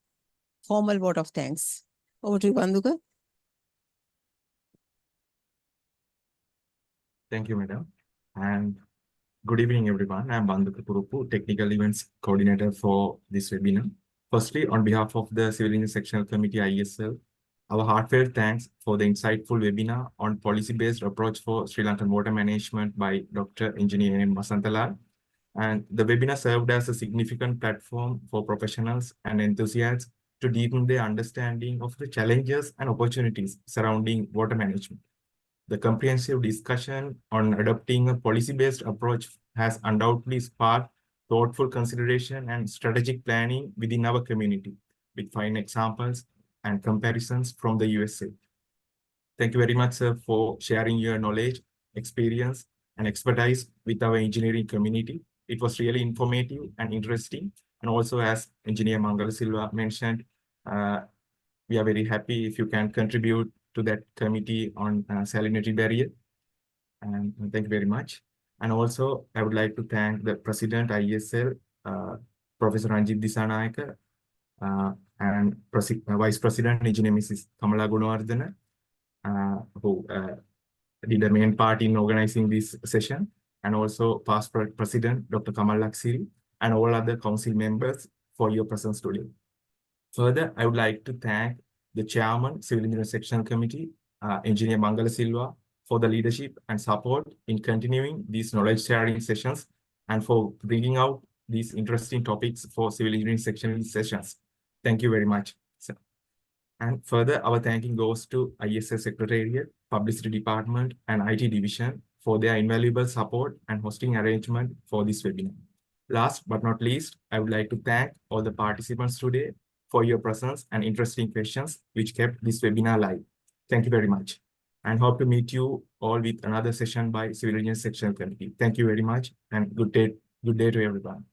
formal vote of thanks. Over to you, Banduka. Thank you, madam. And good evening, everyone. I'm Banduka Purupu, Technical Events Coordinator for this webinar. Firstly, on behalf of the Civil Engineering Sectional Committee, ISL, our heartfelt thanks for the insightful webinar on policy-based approach for Sri Lankan water management by Dr. Engineer N. Vasantalal. And the webinar served as a significant platform for professionals and enthusiasts to deepen their understanding of the challenges and opportunities surrounding water management. The comprehensive discussion on adopting a policy-based approach has undoubtedly sparked thoughtful consideration and strategic planning within our community, with fine examples and comparisons from the USA. Thank you very much, sir, for sharing your knowledge, experience, and expertise with our engineering community. It was really informative and interesting. And also, as Engineer Mangala Silva mentioned, we are very happy if you can contribute to that committee on salinity barrier. And thank you very much. And also, I would like to thank the President ISL, Professor Ranjit Disanayaka, and Vice President Engineer Mrs. Kamala Gunawardena, who did the main part in organizing this session, and also past President Dr. Kamal Laksiri, and all other council members for your presence today. Further, I would like to thank the Chairman, Civil Engineering Sectional Committee, Engineer Mangala Silva, for the leadership and support in continuing these knowledge sharing sessions and for bringing out these interesting topics for Civil Engineering Section sessions. Thank you very much, sir. And further, our thanking goes to ISS Secretariat, Publicity Department, and IT Division for their invaluable support and hosting arrangement for this webinar. Last but not least, I would like to thank all the participants today for your presence and interesting questions, which kept this webinar live. Thank you very much. and hope to meet you all with another session by Civil Engineers Sectional Committee. Thank you very much and good day to everyone.